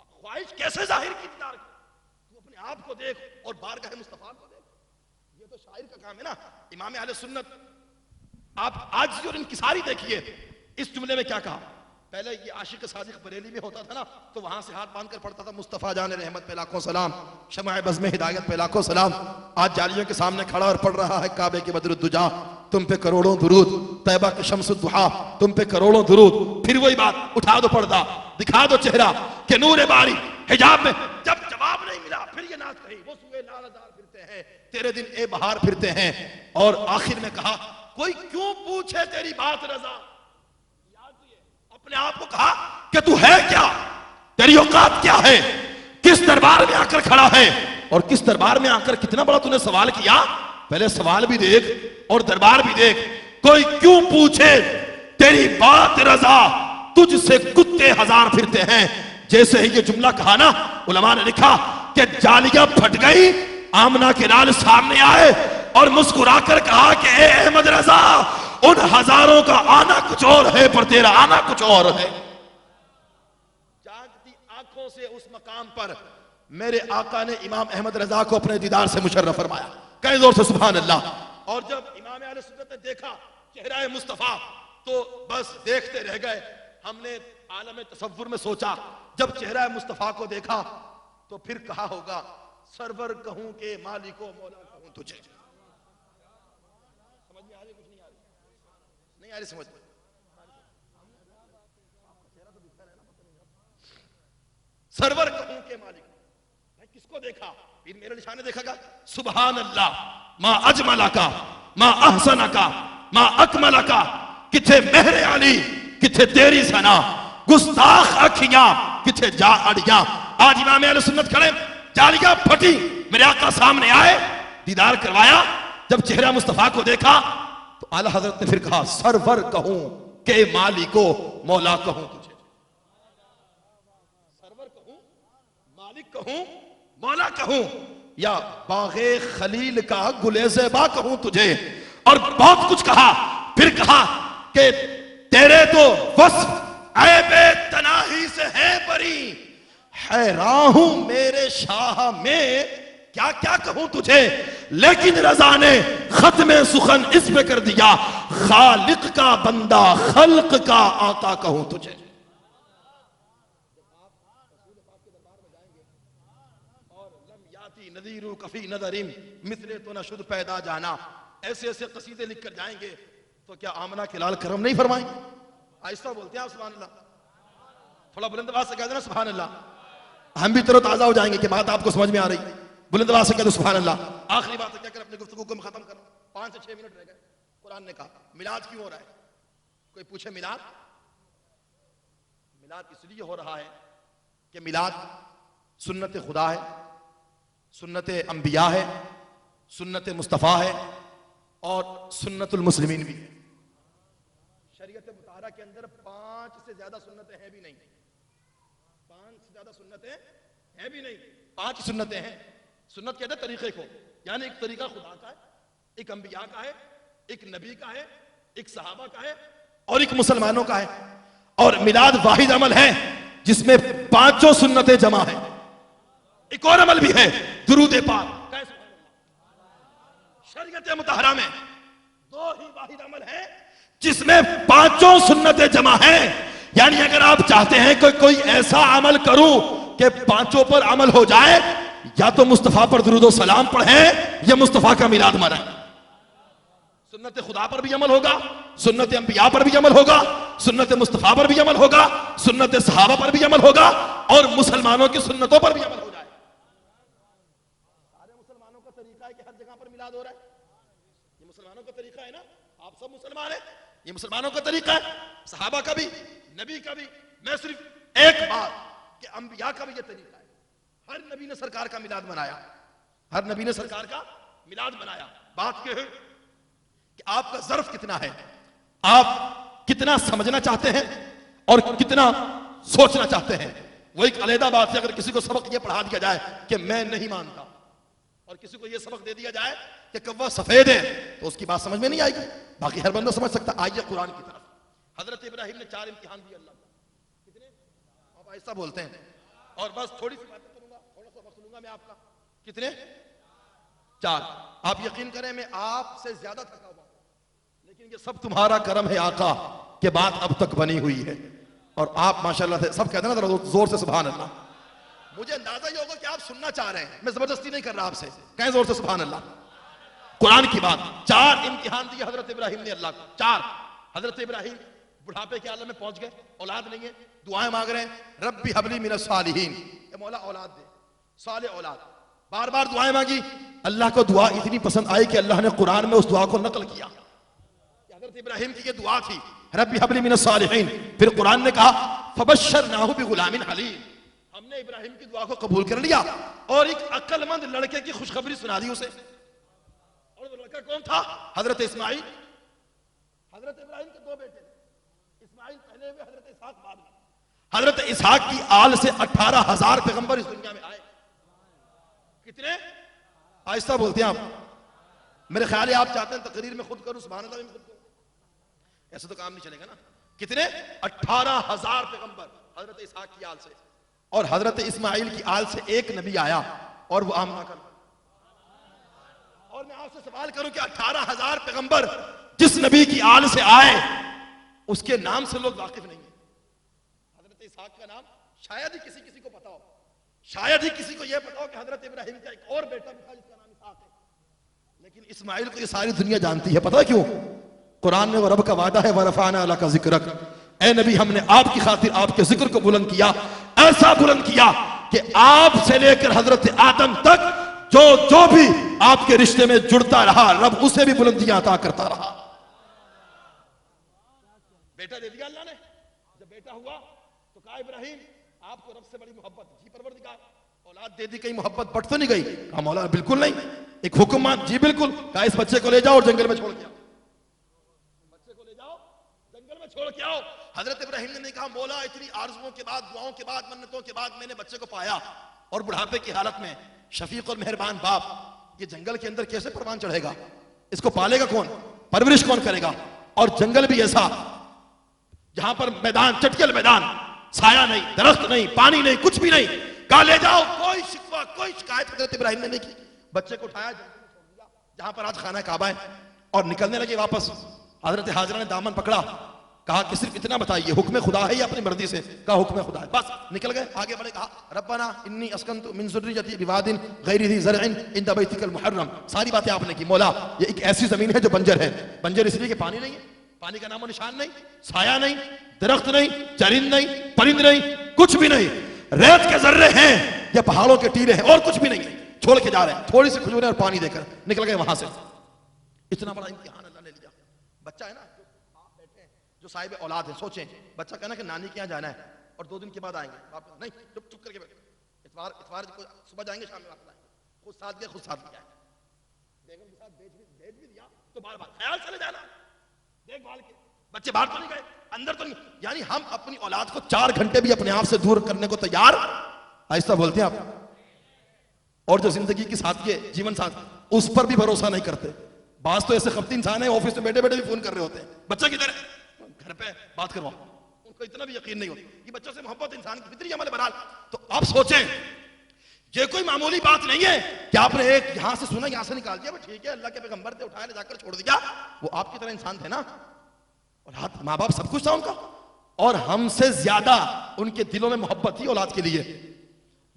ख्वाहिश कैसे जाहिर की दीदार की, तू अपने आप को देख और बारगाह मुस्तफा को देख। ये तो शायर का काम है ना। इमाम अहले सुन्नत आप आज और इनकिसारी देखिए, इस जुमले में क्या कहा। पहले ये आशिक सादिक बरेली में होता था ना, तो वहां से हाथ बांध कर पढ़ता था मुस्तफ़ा जान रहमत पे लाखों सलाम, शमाए बज़ में हिदायत पे लाखों सलाम। आज जालियों के सामने खड़ा और पढ़ रहा है काबे के बदरुद्दुजा तुम पे करोड़ों दुरूद, तैबा के शम्सुद्दुहा तुम पे करोड़ों दुरूद। फिर वही बात, उठा दो पर्दा, दिखा दो चेहरा के नूर बारी हिजाब में। जब जवाब नहीं मिला फिर ये नात कही वो सुए लालदार फिरते हैं, तेरे दिन ए बहार फिरते हैं। और आखिर में कहा कोई क्यों पूछे तेरी बात रजा। अपने आप को कहा कि तू है क्या, तेरी औकात क्या है, किस दरबार में आकर खड़ा है और किस दरबार में आकर कितना बड़ा तूने सवाल किया। पहले सवाल भी देख और दरबार भी देख। कोई क्यों पूछे तेरी बात रजा, तुझसे कुत्ते हजार फिरते हैं। जैसे ही ये जुमला कहा ना, उलमा ने लिखा कि जालियां फट गई, आमना के लाल सामने आए और मुस्कुराकर कहा कि ए अहमद रजा, उन हजारों का आना कुछ और है पर तेरा आना कुछ और है। जागती आंखों से उस मकाम पर मेरे आका ने इमाम अहमद रजा को अपने दीदार से मुशर्रफ फरमाया। कई जोर से सुभान अल्लाह। और जब इमाम अहले सुन्नत ने देखा चेहरा मुस्तफा तो बस देखते रह गए। हमने आलम तसव्वुर में सोचा, जब चेहरा मुस्तफा को देखा तो फिर कहा होगा सरवर कहूं के मालिको मौला कहूं तुझे। नहीं आ रही समझ में? सरवर कहूं के मालिक, मैं किसको देखा? फिर मेरे निशाने देखा। सुभान अल्लाह मा अजमला का मा अहसना का मा अकमला का, किथे मेहरे आली किथे तेरी सना, गुस्ताख अखियां किथे जा अड़ियां। आज इमाम अहले सुन्नत खड़े, जालियां फटी, मेरे आका सामने आए, दीदार करवाया। जब चेहरा मुस्तफा को देखा तो आला हजरत ने फिर कहा सरवर कहूं के मालिको मौला कहूं तुझे। सरवर कहूं, मालिक कहूं, मौला कहूं। या बागे खलील का गुलेज़ेबा कहूं तुझे। और बहुत कुछ कहा, फिर कहा कि तेरे तो वस्फ ऐबे तनाही से है बरी, हैरान हूं मेरे शाह में क्या क्या कहूं तुझे। लेकिन रजा ने खत्मे सुखन इस पे कर दिया, खालिक का बंदा खल्क का आका कहूं तुझे। नदीरू कफी नदरिम मिसले तो न शुद्ध पैदा जाना, ऐसे ऐसे कसीदे लिख कर जाएंगे तो क्या आमना के लाल करम नहीं फरमाएंगे। आहिस्ता बोलते हैं आप सुभान अल्लाह, थोड़ा बुलंद आवाज से कह देना सुभान अल्लाह। हम भी तरोताजा हो जाएंगे कि बात आपको समझ में आ रही। बुलंद आवाज से कह दो सुभान अल्लाह। आखिरी बात क्या कर अपनी गुफ्तगू को खत्म करो, 5 से 6 मिनट रह गए। कुरान ने कहा मिलाद क्यों हो रहा है? कोई पूछे मिलाद? मिलाद इसलिए हो रहा है कि मिलाद सुन्नत खुदा है, सुन्नत अंबिया है, सुन्नत मुस्तफ़ा है और सुन्नतुल मुस्लिमीन भी है। शरीयत मुताहरा के अंदर 5 से ज्यादा सुन्नतें हैं भी नहीं, 5 से ज्यादा सुन्नतें हैं भी नहीं, 5 सुन्नतें हैं। सुन्नत कहते हैं तरीके को, यानी एक तरीका खुदा का है, एक अंबिया का है, एक नबी का है, एक सहाबा का है और एक मुसलमानों का है। और मिलाद वाहिद अमल है जिसमें 5 सुन्नतें जमा है। एक और अमल भी है दुरूद पाक। शरीयत मुताहरा में 2 ही वाहिद अमल है जिसमें 5 सुन्नतें जमा है। यानी अगर आप चाहते हैं कि कोई ऐसा अमल करूं कि 5 पर अमल हो जाए, या तो मुस्तफा पर दुरूद सलाम पढ़े या मुस्तफा का मिलाद मनाएं। सुन्नत खुदा पर भी अमल होगा, सुन्नत अंबिया पर भी अमल होगा, सुन्नत मुस्तफा पर भी अमल होगा, सुन्नत सहाबा पर भी अमल होगा और मुसलमानों की सुन्नतों पर भी अमल हो जाए। सारे मुसलमानों का तरीका है कि हर जगह पर मिलाद हो रहा है, ये मुसलमानों का तरीका है ना, आप सब मुसलमान हैं, ये मुसलमानों का तरीका है, सहाबा का भी, नबी का भी। मैं सिर्फ एक बात कि अंबिया का भी ये तरीका है। हर नबी ने सरकार का मिलाद मनाया, हर नबी ने सरकार का मिलाद मनाया। बात यह है कि आपका ज़र्फ कितना है, आप कितना समझना चाहते हैं और कितना सोचना चाहते हैं, वो एक अलग बात है। अगर किसी को सबक ये पढ़ा दिया जाए कि मैं नहीं मानता और किसी को ये सबक दे दिया जाए कि कव्वा सफेद है, तो उसकी बात समझ में नहीं आएगी, बाकी हर बंदा समझ सकता। आइए कुरान की तरफ। हजरत इब्राहिम ने 4 इम्तिहान दिए अल्लाह को। कितने? आप ऐसा बोलते हैं और बस थोड़ी सी बातें करूंगा, थोड़ा सा वक्त लूंगा मैं आपका। कितने? 4। आप यकीन करें मैं आपसे ज्यादा थका हुआ, लेकिन ये सब तुम्हारा करम है आका कि बात अब तक बनी हुई है। और आप माशाल्लाह से सब कहते हैं ना जोर से सुभान अल्लाह। मुझे अंदाजा ये होगा कि आप सुनना चाह रहे हैं, मैं जबरदस्ती नहीं कर रहा आपसे, कहें जोर से सुभान अल्लाह। कुरान की बात। 4 इम्तिहान दिए हजरत इब्राहिम ने अल्लाह को, 4। हजरत इब्राहिम बुढ़ापे के आलम में पहुंच गए, औलाद नहीं है, दुआएं मांग रहे हैं, रब्बी हबली मिनस सालिहीन, ए मौला औलाद दे, साले औलाद। बार बार दुआएं मांगी, अल्लाह को दुआ इतनी पसंद आई कि अल्लाह ने कुरान में उस दुआ को नकल किया। हजरत इब्राहिम की ये दुआ थी, रब्बी हबली मिनस सालिहीन। फिर कुरान ने कहा फबश्शरनाहु बिगुलामिन हलीम, हमने इब्राहिम की दुआ को कबूल कर लिया और एक अक्लमंद लड़के की खुशखबरी सुना दी उसे। और वो लड़का कौन था? हजरत इस्माइल। हजरत इब्राहिम के 2 बेटे, इस्माइल पहले हुए, हजरत इसहाक बाद में। हजरत इसहाक की आल से 18,000 पैगंबर इस दुनिया में आए। कितने? आहिस्ता बोलते हैं आप, मेरे ख्याल है आप चाहते हैं तकरीर में खुद करूं, सुभान अल्लाह में खुद करूं, ऐसे तो काम नहीं चलेगा ना। कितने? 18,000 पैगंबर हजरत इसहाक की आल से। और हजरत इस्माइल की आल से एक नबी आया और वो आमना का। और मैं आपसे सवाल करूं कि 18,000 पैगंबर जिस नबी की आल से आए उसके नाम से लोग वाकिफ नहीं है। हजरत इसहाक का नाम शायद ही किसी किसी को पता हो, शायद ही किसी को यह पता हो कि हजरत इब्राहिम का एक और बेटा भी था जिसका नाम इसहाक है। लेकिन इस्माइल को ये सारी दुनिया जानती है, पता है क्यों? कुरान में वो रब का वादा है, वरफाना लका जिक्रक, ए नबी हमने आपकी खातिर आपके जिक्र को बुलंद किया, ऐसा बुलंद किया कि आप से लेकर हजरत आदम तक जो जो भी आपके रिश्ते में जुड़ता रहा, रब उसे भी बुलंदियां अता करता रहा। बेटा दे दिया अल्लाह ने। जब बेटा हुआ तो कहा इब्राहिम आपको रब से बड़ी मोहब्बत, जी परवरदिगार औलाद दे दी, कहीं मोहब्बत बढ़ तो नहीं गई? कहा मौला बिल्कुल नहीं, एक हुक्म मान। जी बिल्कुल। कहा इस बच्चे को ले जाओ और जंगल में छोड़ के आओ, बच्चे को ले जाओ जंगल में छोड़ के आओ। हजरत इब्राहिम ने कहा मौला इतनी आरजुओं के बाद, दुआओं के बाद, मन्नतों के बाद मैंने बच्चे को पाया, और बुढ़ापे की हालत में शफीक और मेहरबान बाप ये जंगल के अंदर कैसे परवान चढ़ेगा? इसको पालेगा कौन? परवरिश कौन करेगा? और जंगल भी ऐसा जहां पर मैदान, चटकेल मैदान, साया नहीं, दरख्त नहीं, पानी नहीं, कुछ भी नहीं। कहा ले जाओ, कोई शिकवा, कोई शिकायत हजरत इब्राहिम ने नहीं की। बच्चे को उठाया, जहां पर आज खाना काबा है, और निकलने लगे वापस। हजरत हाजरा ने दामन पकड़ा, कहा कि सिर्फ इतना बताइए, हुक्म खुदा है या अपनी मर्जी से? कहा हुक्म खुदा है। बस निकल गए, आगे बढ़े। कहा रब्बना इन्नी अस्कनतु मिन ज़ुर्रिय्यती बिवादिन गैरि ज़ी ज़रअन इंद बैतिकल मुहर्रम। सारी बातें आपने की। मौला ये एक ऐसी जमीन है जो बंजर है। बंजर इसलिए कि पानी नहीं है, पानी का नामो निशान नहीं, साया नहीं, दरख्त नहीं, चरिंद नहीं, परिंद नहीं, कुछ भी नहीं। रेत के जर्रे हैं या पहाड़ों के टीले हैं, और कुछ भी नहीं है। छोड़ के जा रहे हैं, थोड़ी सी खजूरें और पानी देकर निकल गए वहां से। इतना बड़ा इम्तिहान अल्लाह ने लिया। बच्चा है ना, आप बैठे हैं, जो साहिब औलाद है, सोचें बच्चा कहना कि नानी के यहाँ जाना है और 2 दिन के बाद आएंगे। आप नहीं, चुप चुप करके बैठे। इतवार को सुबह जाएंगे, शाम में वापस आएंगे। खुद साथ गया, खुद साथ लिया, बेगम के साथ भेज भी दिया, तो बार बार ख्याल चले जाना, देखभाल के। बच्चे बाहर तो नहीं गए, अंदर तो नहीं। यानी हम अपनी औलाद को 4 घंटे भी अपने आप से दूर करने को तैयार, आहिस्ता बोलते हैं आप। और जो जिंदगी के साथ के जीवन साथ, उस पर भी भरोसा नहीं करते। बास तो ऐसे खपती इंसान है, ऑफिस में बैठे बैठे भी फोन कर रहे होते हैं, बच्चा किधर है, घर पे बात करवाओ। उनको इतना भी यकीन नहीं होता कि बच्चों से मोहब्बत इंसान की फितरी अमल बहरहाल। तो आप सोचें, ये कोई मामूली बात नहीं है कि आपने एक यहां से सुना, यहां से निकाल दिया, ठीक है, अल्लाह के पैगंबर थे, उठाया ले जाकर छोड़ दिया। वो आपकी तरह इंसान थे ना, और हाथ माँ बाप सब कुछ था उनका, और हमसे ज्यादा उनके दिलों में मोहब्बत थी औलाद के लिए।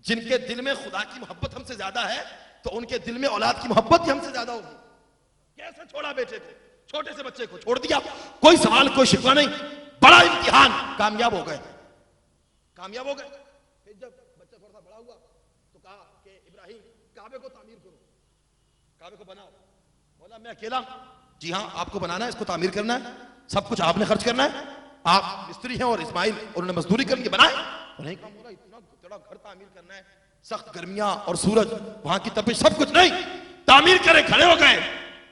जिनके दिल में खुदा की मोहब्बत हमसे ज्यादा है, तो उनके दिल में औलाद की मोहब्बत ही हमसे ज्यादा होगी। कैसे छोड़ा बेटे को, छोटे से बच्चे को छोड़ दिया, कोई सवाल, कोई शिकवा नहीं। बड़ा इम्तिहान, कामयाब हो गए, कामयाब हो गए। फिर जब बच्चा थोड़ा सा बड़ा हुआ तो कहा कि इब्राहिम काबे को तामीर करो, काबे को बनाओ। बोला मैं अकेला? जी हाँ, आपको बनाना है, इसको तामीर करना है, सब कुछ आपने खर्च करना है, आप मिस्त्री हैं और इस्माइल उन्होंने मजदूरी करके बनाए। नहीं काम बोला, इतना बड़ा घर तामीर करना है, सख्त गर्मियां और सूरज, वहां की तपिश, सब कुछ नहीं। तामीर करे, खड़े हो गए,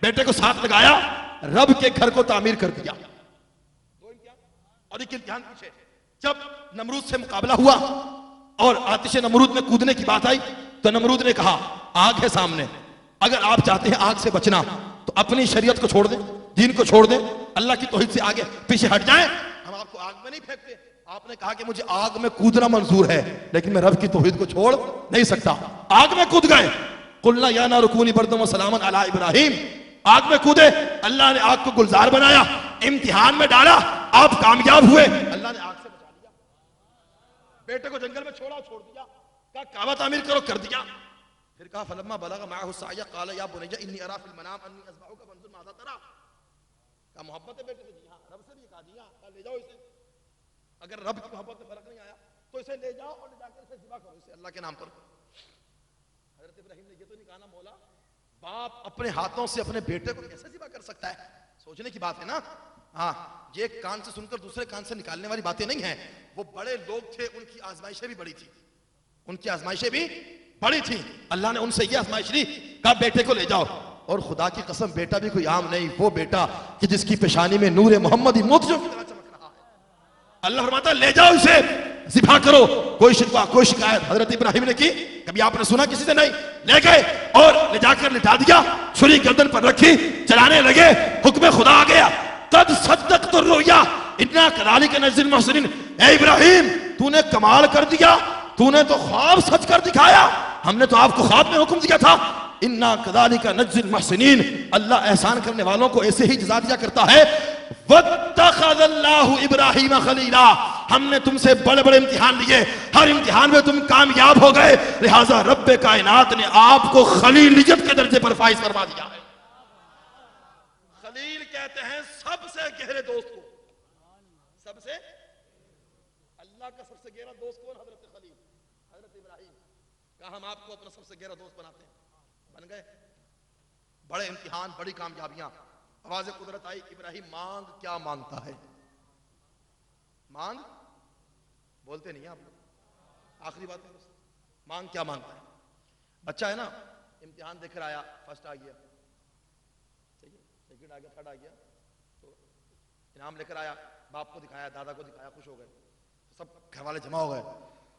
बेटे को साथ लगाया, रब के घर को तामीर कर दिया। और एक इम्तिहान पूछे, जब नमरूद से मुकाबला हुआ और आतिश नमरूद में कूदने की बात आई, तो नमरूद ने कहा आग है सामने, अगर आप चाहते हैं आग से बचना तो अपनी शरीयत को छोड़ दें, दीन को छोड़ दें, अल्लाह की तौहीद से आगे पीछे हट जाएं। हम आपको आग में नहीं फेंकते। आपने कहा कि मुझे आग में कूदना मंजूर है, लेकिन मैं रब की तौहीद को छोड़ नहीं सकता। आग में कूद गए, कुल्ला या नार कूनी बर्दम व सलामन अला इब्राहिम। आग में कूदे, अल्लाह ने आग को गुलजार बनाया, इम्तिहान में डाला, आप कामयाब हुए, अल्लाह ने आग से बचा लिया। बेटे को जंगल में छोड़ा, छोड़ दिया, कहा काबा तामीर करो, कर दिया। फिर कहा फलम्मा बलगा माहु साया क़ाला या बुनय्या इन्नी अरा फिल मनाम अन्नी अज़बहुका फंज़ुर माज़ा तरा। का मोहब्बत है बेटे से? जी हाँ। रब से भी कहा, जी हाँ, ले जाओ इसे। अगर रब की मोहब्बत में फर्क नहीं आया तो इसे ले जाओ और ले जाकर इसे ज़िबा करो, इसे अल्लाह के नाम पर। हज़रत इब्राहिम ने ये तो नहीं कहा ना, मौला बाप अपने हाथों से अपने बेटे को कैसे ज़िबा कर सकता है? सोचने की बात है ना। हाँ, ये एक कान से सुनकर दूसरे कान से निकालने वाली बातें नहीं है। वो बड़े लोग थे, उनकी आजमाइशें भी बड़ी थी, उनकी आजमाइशें भी बड़ी थी। अल्लाह ने उनसे ये आजमाइश ली, कहा बेटे को ले जाओ। और खुदा की कसम, बेटा भी कोई आम नहीं, वो बेटा कि जिसकी पेशानी में नूर मोहम्मदी मोतियों की तरह चमक रहा है। अल्लाह फरमाता ले जाओ, इसे ज़िबा करो, कोई शिकवा, कोई शिकायत हजरत इब्राहिम ने की? कभी आपने सुना? किसी से नहीं। ले गए और ले जाकर लिटा दिया, छुरी गर्दन पर रखी, चलाने लगे, हुक्म खुदा आ गया, कद सद्दक़त रुया इन्ना कज़ालिक नज़्ज़िल मुहसिनीन। ए इब्राहिम, तूने कमाल कर दिया, तूने तो ख्वाब सच कर दिखाया, हमने तो आपको ख्वाब में हुक्म दिया था। इन्ना कज़ालिक नज़्ज़िल मुहसिनीन, अल्लाह एहसान करने वालों को ऐसे ही जज़ा दिया करता है। वत्तख़ज़ल्लाहु इब्राहीम खलीला, हमने तुमसे बड़े बड़े इम्तिहान लिए, हर इम्तिहान में तुम कामयाब हो गए, लिहाजा रब्बे कायनात ने आपको खलीलियत के दर्जे पर फाइज फरमा दिया है। खलील कहते हैं सबसे गहरे दोस्त को। सबसे, अल्लाह का सबसे गहरा दोस्त कौन? हजरत खलील, हजरत इब्राहिम। कहा हम आपको अपना सबसे गहरा दोस्त बनाते हैं, बन गए। बड़े इम्तिहान, बड़ी कामयाबियां। आवाज़ कुदरत आई, इब्राहिम मांग क्या मांगता है? मांग बोलते नहीं आप लोग, आखिरी बात है, मांग क्या मांगता है? बच्चा है ना, इम्तिहान देकर आया, फर्स्ट आ गया, सेकंड आ गया, थर्ड आ गया, तो इनाम लेकर आया, बाप को दिखाया, दादा को दिखाया, खुश हो गए, सब घर वाले जमा हो गए।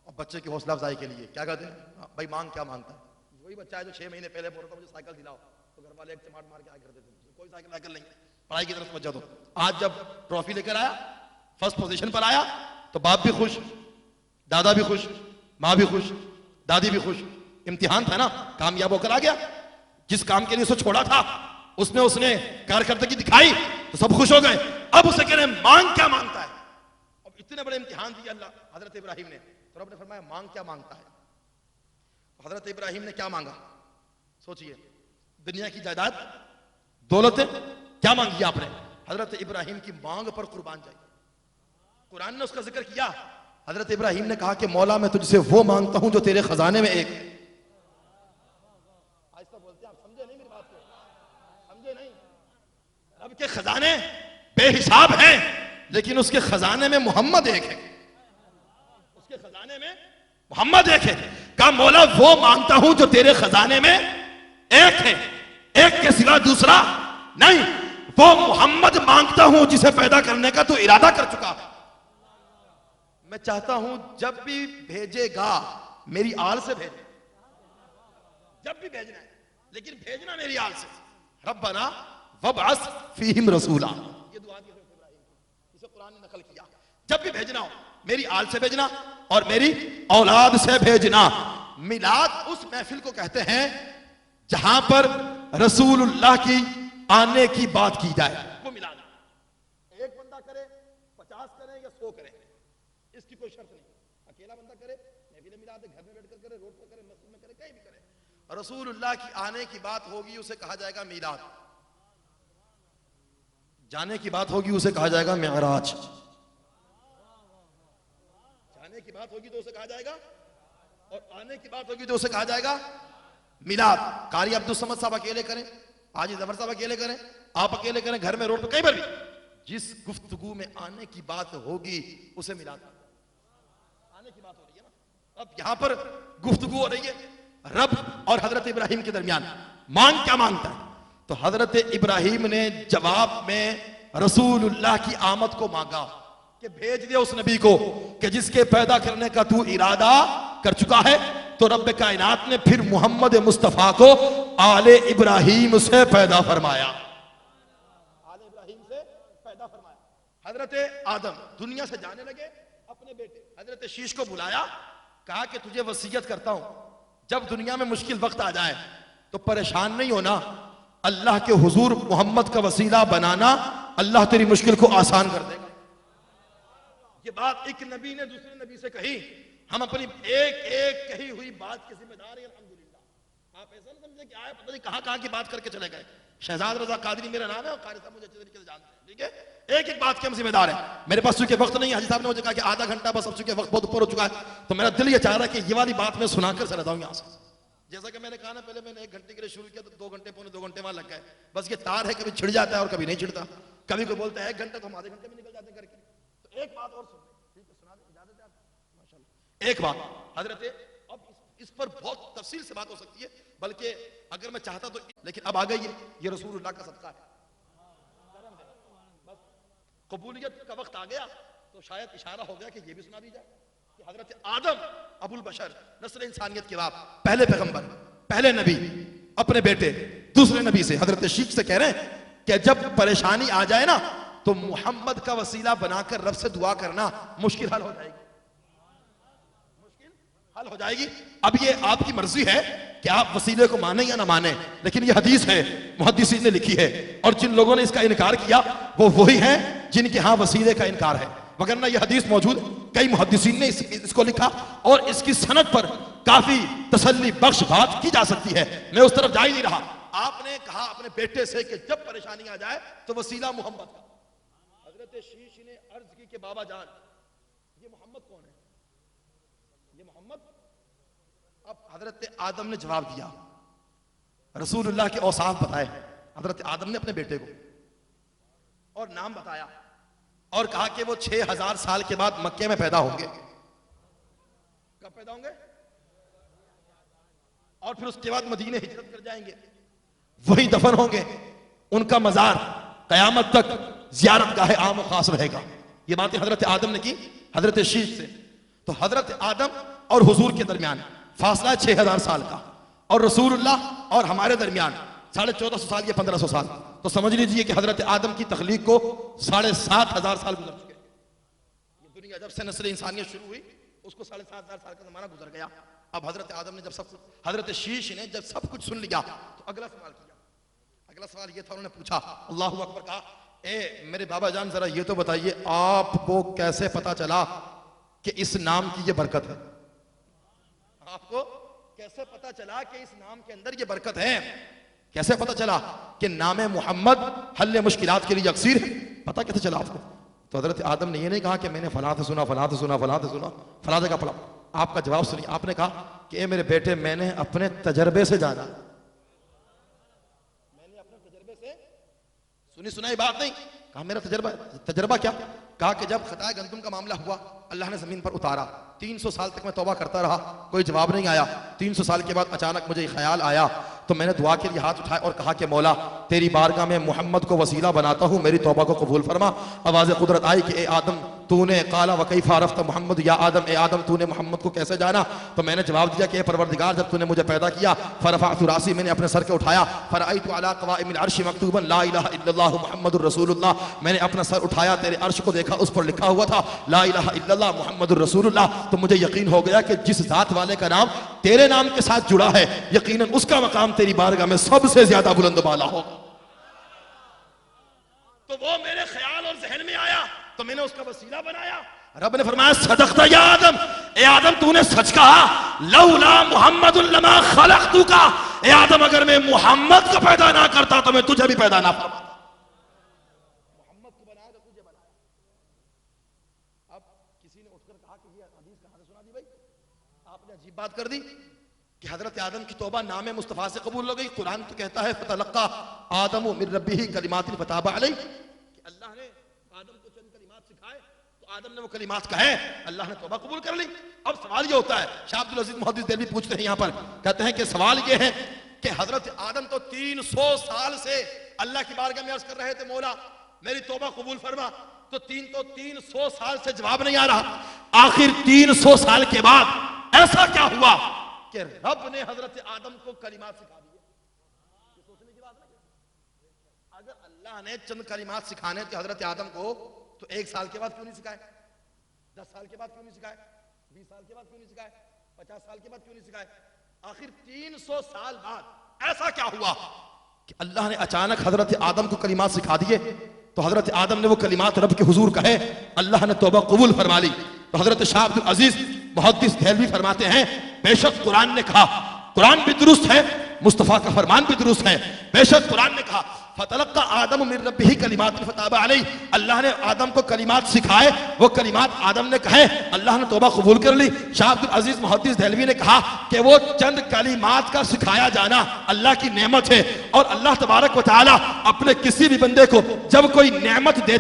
और बच्चे की हौसला अफजाई के लिए क्या कहते हैं, भाई मांग क्या मांगता है? वही बच्चा है जो 6 महीने पहले बोल रहा था मुझे साइकिल दिलाओ, तो घर वाले एक चमाट मार के आगे कर देते थे, कोई साइकिल वाइकिल नहीं, पढ़ाई की तरफ तवज्जो दो। आज जब ट्रॉफी लेकर आया, फर्स्ट पोजीशन पर आया, तो बाप भी खुश, दादा भी खुश, माँ भी खुश, दादी भी खुश। इम्तिहान था ना, कामयाब होकर आ गया। जिस काम के लिए उसे छोड़ा था उसमें उसने कारकर्दगी दिखाई तो सब खुश हो गए। अब उसे कह रहे हैं मांग क्या मांगता है? अब इतने बड़े इम्तिहान दिए अल्लाह हजरत इब्राहिम ने, तो रब ने फरमाया मांग क्या मांगता है? हजरत इब्राहिम ने क्या मांगा? सोचिए, दुनिया की जायदाद, दौलत, क्या मांगी आपने? हजरत इब्राहिम की मांग पर कुर्बान जाए। कुरान ने उसका जिक्र किया। हजरत इब्राहिम ने कहा कि मौला मैं तुझसे वो मांगता हूं जो तेरे खजाने में एक। आज तो बोलते हैं आप समझे नहीं मेरी बात को, समझे नहीं? रब के खजाने बेहिसाब हैं, लेकिन उसके खजाने में मोहम्मद एक है। उसके खजाने में मोहम्मद एक है। कहा मौला वो मांगता हूं जो तेरे खजाने में एक है, एक के सिवा दूसरा नहीं। वो मोहम्मद मांगता हूं जिसे पैदा करने का तू इरादा कर चुका है। मैं चाहता हूं जब भी भेजेगा मेरी आल से भेजे, जब भी भेजना है, लेकिन भेजना मेरी आल से। रब्बना वबअस फीहिम रसूला, ये दुआ की इसे कुरान ने नकल किया। जब भी भेजना हो मेरी आल से भेजना और मेरी औलाद से भेजना। मिलाद उस महफिल को कहते हैं जहां पर रसूलुल्लाह की आने की बात की जाए, वो मिलाद। एक बंदा करे, 50 करे या 100 करे, इसकी कोई शर्त नहीं। अकेला बंदा करे, महफिल मिलाद घर में बैठकर करे, रोड पर करे, मस्जिद में करे, कहीं भी करे। रसूलुल्लाह की आने की बात होगी उसे कहा जाएगा मिलाद, जाने की बात होगी उसे कहा जाएगा मेराज, जाने की बात होगी तो उसे कहा जाएगा, और आने की बात होगी तो उसे कहा जाएगा मिलाद। कारी अब्दुल समद साहब अकेले करें, हाजी जफर साहब अकेले करें, आप अकेले करें, घर में, रोड पर, कहीं पर भी, जिस गुफ्तगू में आने की बात होगी उसे मिलाद। आने की बात हो रही है ना, अब यहां पर गुफ्तगू हो रही है रब और हजरत इब्राहिम के दरमियान। मांग क्या मांगता है? तो हजरत इब्राहिम ने जवाब में रसूलुल्लाह की आमद को मांगा कि भेज दे उस नबी को कि जिसके पैदा करने का तू इरादा कर चुका है। तो रब्ब कायनात ने फिर मोहम्मद मुस्तफा को आले इब्राहिम से पैदा फरमाया, आले इब्राहिम से पैदा फरमाया। हजरत आदम दुनिया से जाने लगे, अपने बेटे हजरत शीश को बुलाया, कहा कि तुझे वसीयत करता हूं जब दुनिया में मुश्किल वक्त आ जाए तो परेशान नहीं होना, अल्लाह के हुजूर मोहम्मद का वसीला बनाना, अल्लाह तेरी मुश्किल को आसान कर देगा। ये बात एक नबी ने दूसरे नबी से कही। हम अपनी एक एक कही हुई बात के जिम्मेदार हैं अल्हम्दुलिल्लाह। आप ऐसा नहीं समझे कि आए पता नहीं कहां की बात करके चले गए। शहजाद रजा कादरी मेरा नाम है और कारी साहब मुझे अच्छे तरीके से जानते हैं, ठीक है? एक एक बात के हम जिम्मेदार हैं। मेरे पास चूंकि वक्त नहीं, हाजी साहब ने मुझे कहा कि आधा घंटा बस, अब चूंकि वक्त बहुत ऊपर हो चुका है, तो मेरा दिल ये चाह रहा है कि ये वाली बात मैं सुनाकर चला जाऊं यहां से। जैसा कि मैंने कहा ना, पहले मैंने 1 घंटे के लिए शुरू किया तो 2 घंटे, पौने 2 घंटे वहां लग गए। बस ये तार है, कभी छिड़ जाता है और कभी नहीं छिड़ता। कभी कोई बोलता है 1 घंटा, तो हम आधे घंटे में निकल जाते हैं करके। तो एक बात और सुन, ठीक है, सुना दे, इजाजत है आपको? माशाल्लाह। एक बात हजरत, अब इस पर बहुत तफसील से बात हो सकती है, बल्कि अगर मैं चाहता तो, लेकिन अब आ गई है, ये रसूलुल्लाह का सदका है, बस कबूलियत का वक्त आ गया तो शायद इशारा हो गया कि ये भी सुना दी जाए कि हजरत आदम अबुल बशर, नस्ल इंसानियत के बाप, पहले पैगंबर, पहले नबी, अपने बेटे दूसरे नबी से, हजरत शीख से कह रहे हैं कि जब परेशानी आ जाए ना तो मोहम्मद का वसीला बनाकर रब से दुआ करना, मुश्किल हल हो जाएगी, मुश्किल हल हो जाएगी। अब ये आपकी मर्जी है कि आप वसीले को माने या ना माने, लेकिन ये हदीस है, मुहद्दिसीन ने लिखी है, और जिन लोगों ने इसका इनकार किया वो वही हैं जिनके यहां वसीले का इनकार है। वगरना ये हदीस मौजूद, कई मुहद्दिसीन ने इसको लिखा और इसकी सनद पर काफी तसल्ली बख्श बात की जा सकती है। मैं उस तरफ जा ही नहीं रहा। आपने कहा अपने बेटे से कि जब परेशानी आ जाए तो वसीला मोहम्मद का। हजरत शीश ने अर्ज की कि बाबा जान, ये मोहम्मद कौन है? ये मोहम्मद। अब हजरत आदम ने जवाब दिया, रसूलुल्लाह के औसाफ बताए हजरत आदम ने अपने बेटे को, और नाम बताया, और कहा कि वो 6000 साल के बाद मक्के में पैदा होंगे। कब पैदा होंगे? और फिर उसके बाद मदीने हिजरत कर जाएंगे, वही दफन होंगे, उनका मजार कयामत तक जियारत गाहे आम खास रहेगा। ये बातें हजरत आदम ने की हजरत शीश से। तो तो हजरत आदम और हुजूर के दरमियान फासला 6000 साल का, और रसूलुल्लाह और हमारे दरमियान 1450 साल या 1500 साल। तो समझ लीजिए कि हजरत आदम की तख्लीक को 7500 साल गुजर चुके। ये दुनिया जब से नस्ल इंसानियत शुरू हुई उसको 7500 साल का जमाना गुजर गया। अब हजरत आदम ने जब सब कुछ, हजरत शीश ने जब सब कुछ सुन लिया तो अगला सवाल किया। अगला सवाल ये था, उन्होंने पूछा, अल्लाहु अकबर कहा, ए मेरे बाबा जान जरा ये तो बताइए आपको कैसे पता चला कि इस नाम की ये बरकत है? आपको कैसे पता चला कि इस नाम के अंदर ये बरकत है? कैसे पता चला कि नाम मोहम्मद हल्ले मुश्किलात के लिए अक्सीर है? पता कैसे चला आपको? तो हजरत आदम ने ये नहीं कहा कि मैंने फलां से सुना, फलां से सुना, फलां से सुना, फलां जगह पढ़ा। आपका जवाब सुनिए, आपने कहा कि ए मेरे बेटे मैंने अपने तजर्बे से जाना। मैंने अपने तजर्बे से, सुनी सुनाई बात नहीं, कहा मेरा तजर्बा। तजर्बा क्या? कहा कि जब खताए गंदुम का मामला हुआ अल्लाह ने जमीन पर उतारा, 300 साल तक मैं तौबा करता रहा, कोई जवाब नहीं आया। 300 साल के बाद अचानक मुझे ख्याल आया तो मैंने दुआ के लिए हाथ उठाए और कहा कि मौला तेरी बारगाह में मोहम्मद को वसीला बनाता हूं, मेरी तौबा को कबूल फरमा। आवाज़ कुदरत आई कि ए आदम तूने काला वकैफा रफ्त मोहम्मद, या आदम ए आदम तूने मोहम्मद को कैसे जाना? तो मैंने जवाब दिया कि परवरदिगार जब तूने मुझे पैदा किया फरफ़अतु रासी, मैंने अपने सर के उठाया, फरअयतु अला क़वाइमिल अर्श मक्तूबन ला इलाहा इल्लल्लाहु मुहम्मदुर रसूलुल्लाह, मैंने अपना सर उठाया तेरे अर्श को देखा, उस पर लिखा हुआ था ला इलाहा इल्लल्लाह मुहम्मदुर रसूलुल्लाह। तो मुझे यकीन हो गया कि जिस जात वाले का नाम तेरे नाम के साथ जुड़ा है यकीनन उसका मकाम तेरी बारगाह में सबसे ज्यादा बुलंद बाला होगा। तो वो मेरे ख्याल और जहन में आया तो मैंने उसका वसीला बनाया। रब ने फरमाया सदक़ता या आदम, ए आदम तूने सच कहा, लौला मुहम्मदुन लमा खलक़तुका, ए आदम अगर मैं मोहम्मद को पैदा ना करता तो मैं तुझे भी पैदा ना फरमाता। मोहम्मद को बनाया तो तुझे बनाया। अब किसी ने उठकर कहा कि ये हदीस कहां से सुना दी भाई? आपने अजीब बात कर दी कि हजरत आदम की तौबा नाम मुस्तफा से कबूल हो गई। कुरान तो कहता है फतलक्का आदम मिन रब्बिही कलिमातिन फताबा अलैहि, कि अल्लाह ने आदम को चंद कलिमात सिखाए तो आदम ने वो कलिमात कहे, अल्लाह ने तौबा कबूल कर ली। अब सवाल ये होता है, शाह अब्दुल अजीज मुहद्दिस देलवी पूछते हैं यहां पर, कहते हैं कि सवाल ये है कि हजरत आदम तो 300 साल से अल्लाह की बारगाह में अर्ज कर रहे थे मौला मेरी तौबा कबूल फरमा, तो 300 साल से जवाब नहीं आ रहा। आखिर 300 साल के बाद ऐसा क्या हुआ कि रब ने हजरत आदम को कलिमात सिखा दिए? ये सोचने की बात नहीं। अगर अल्लाह ने चंद कलिमात सिखाने थे हजरत आदम को तो 1 साल के बाद क्यों नहीं सिखाए? 10 साल के बाद क्यों नहीं सिखाए? 20 साल के बाद क्यों नहीं सिखाए? 50 साल के बाद क्यों नहीं सिखाए? आखिर 300 साल बाद ऐसा क्या हुआ कि अल्लाह ने अचानक हजरत आदम को कलिमात सिखा दिए? तो हजरत आदम ने वो कलिमात रब के हुजूर कहे, अल्लाह ने तौबा कबूल फरमा ली। तो हजरत शाह अब्दुल अजीज मुहद्दिस देहलवी फरमाते हैं, बेशक कुरान ने कहा, कुरान भी दुरुस्त है, मुस्तफा का फरमान भी दुरुस्त है। बेशक कुरान ने कहा फतलक्का आदम मिन रब्बिही कलिमातिन फताबा अलैहि, अल्लाह ने आदम को कलिमात सिखाए, वो कलिमात आदम ने कहे, अल्लाह ने तौबा कबूल कर ली। शाह अब्दुल अजीज मुहद्दिस देहलवी ने कहा कि वो चंद कलिमात का सिखाया जाना अल्लाह की नेमत है, और अल्लाह तबारक व तआला अपने किसी भी बंदे को जब कोई नेमत दे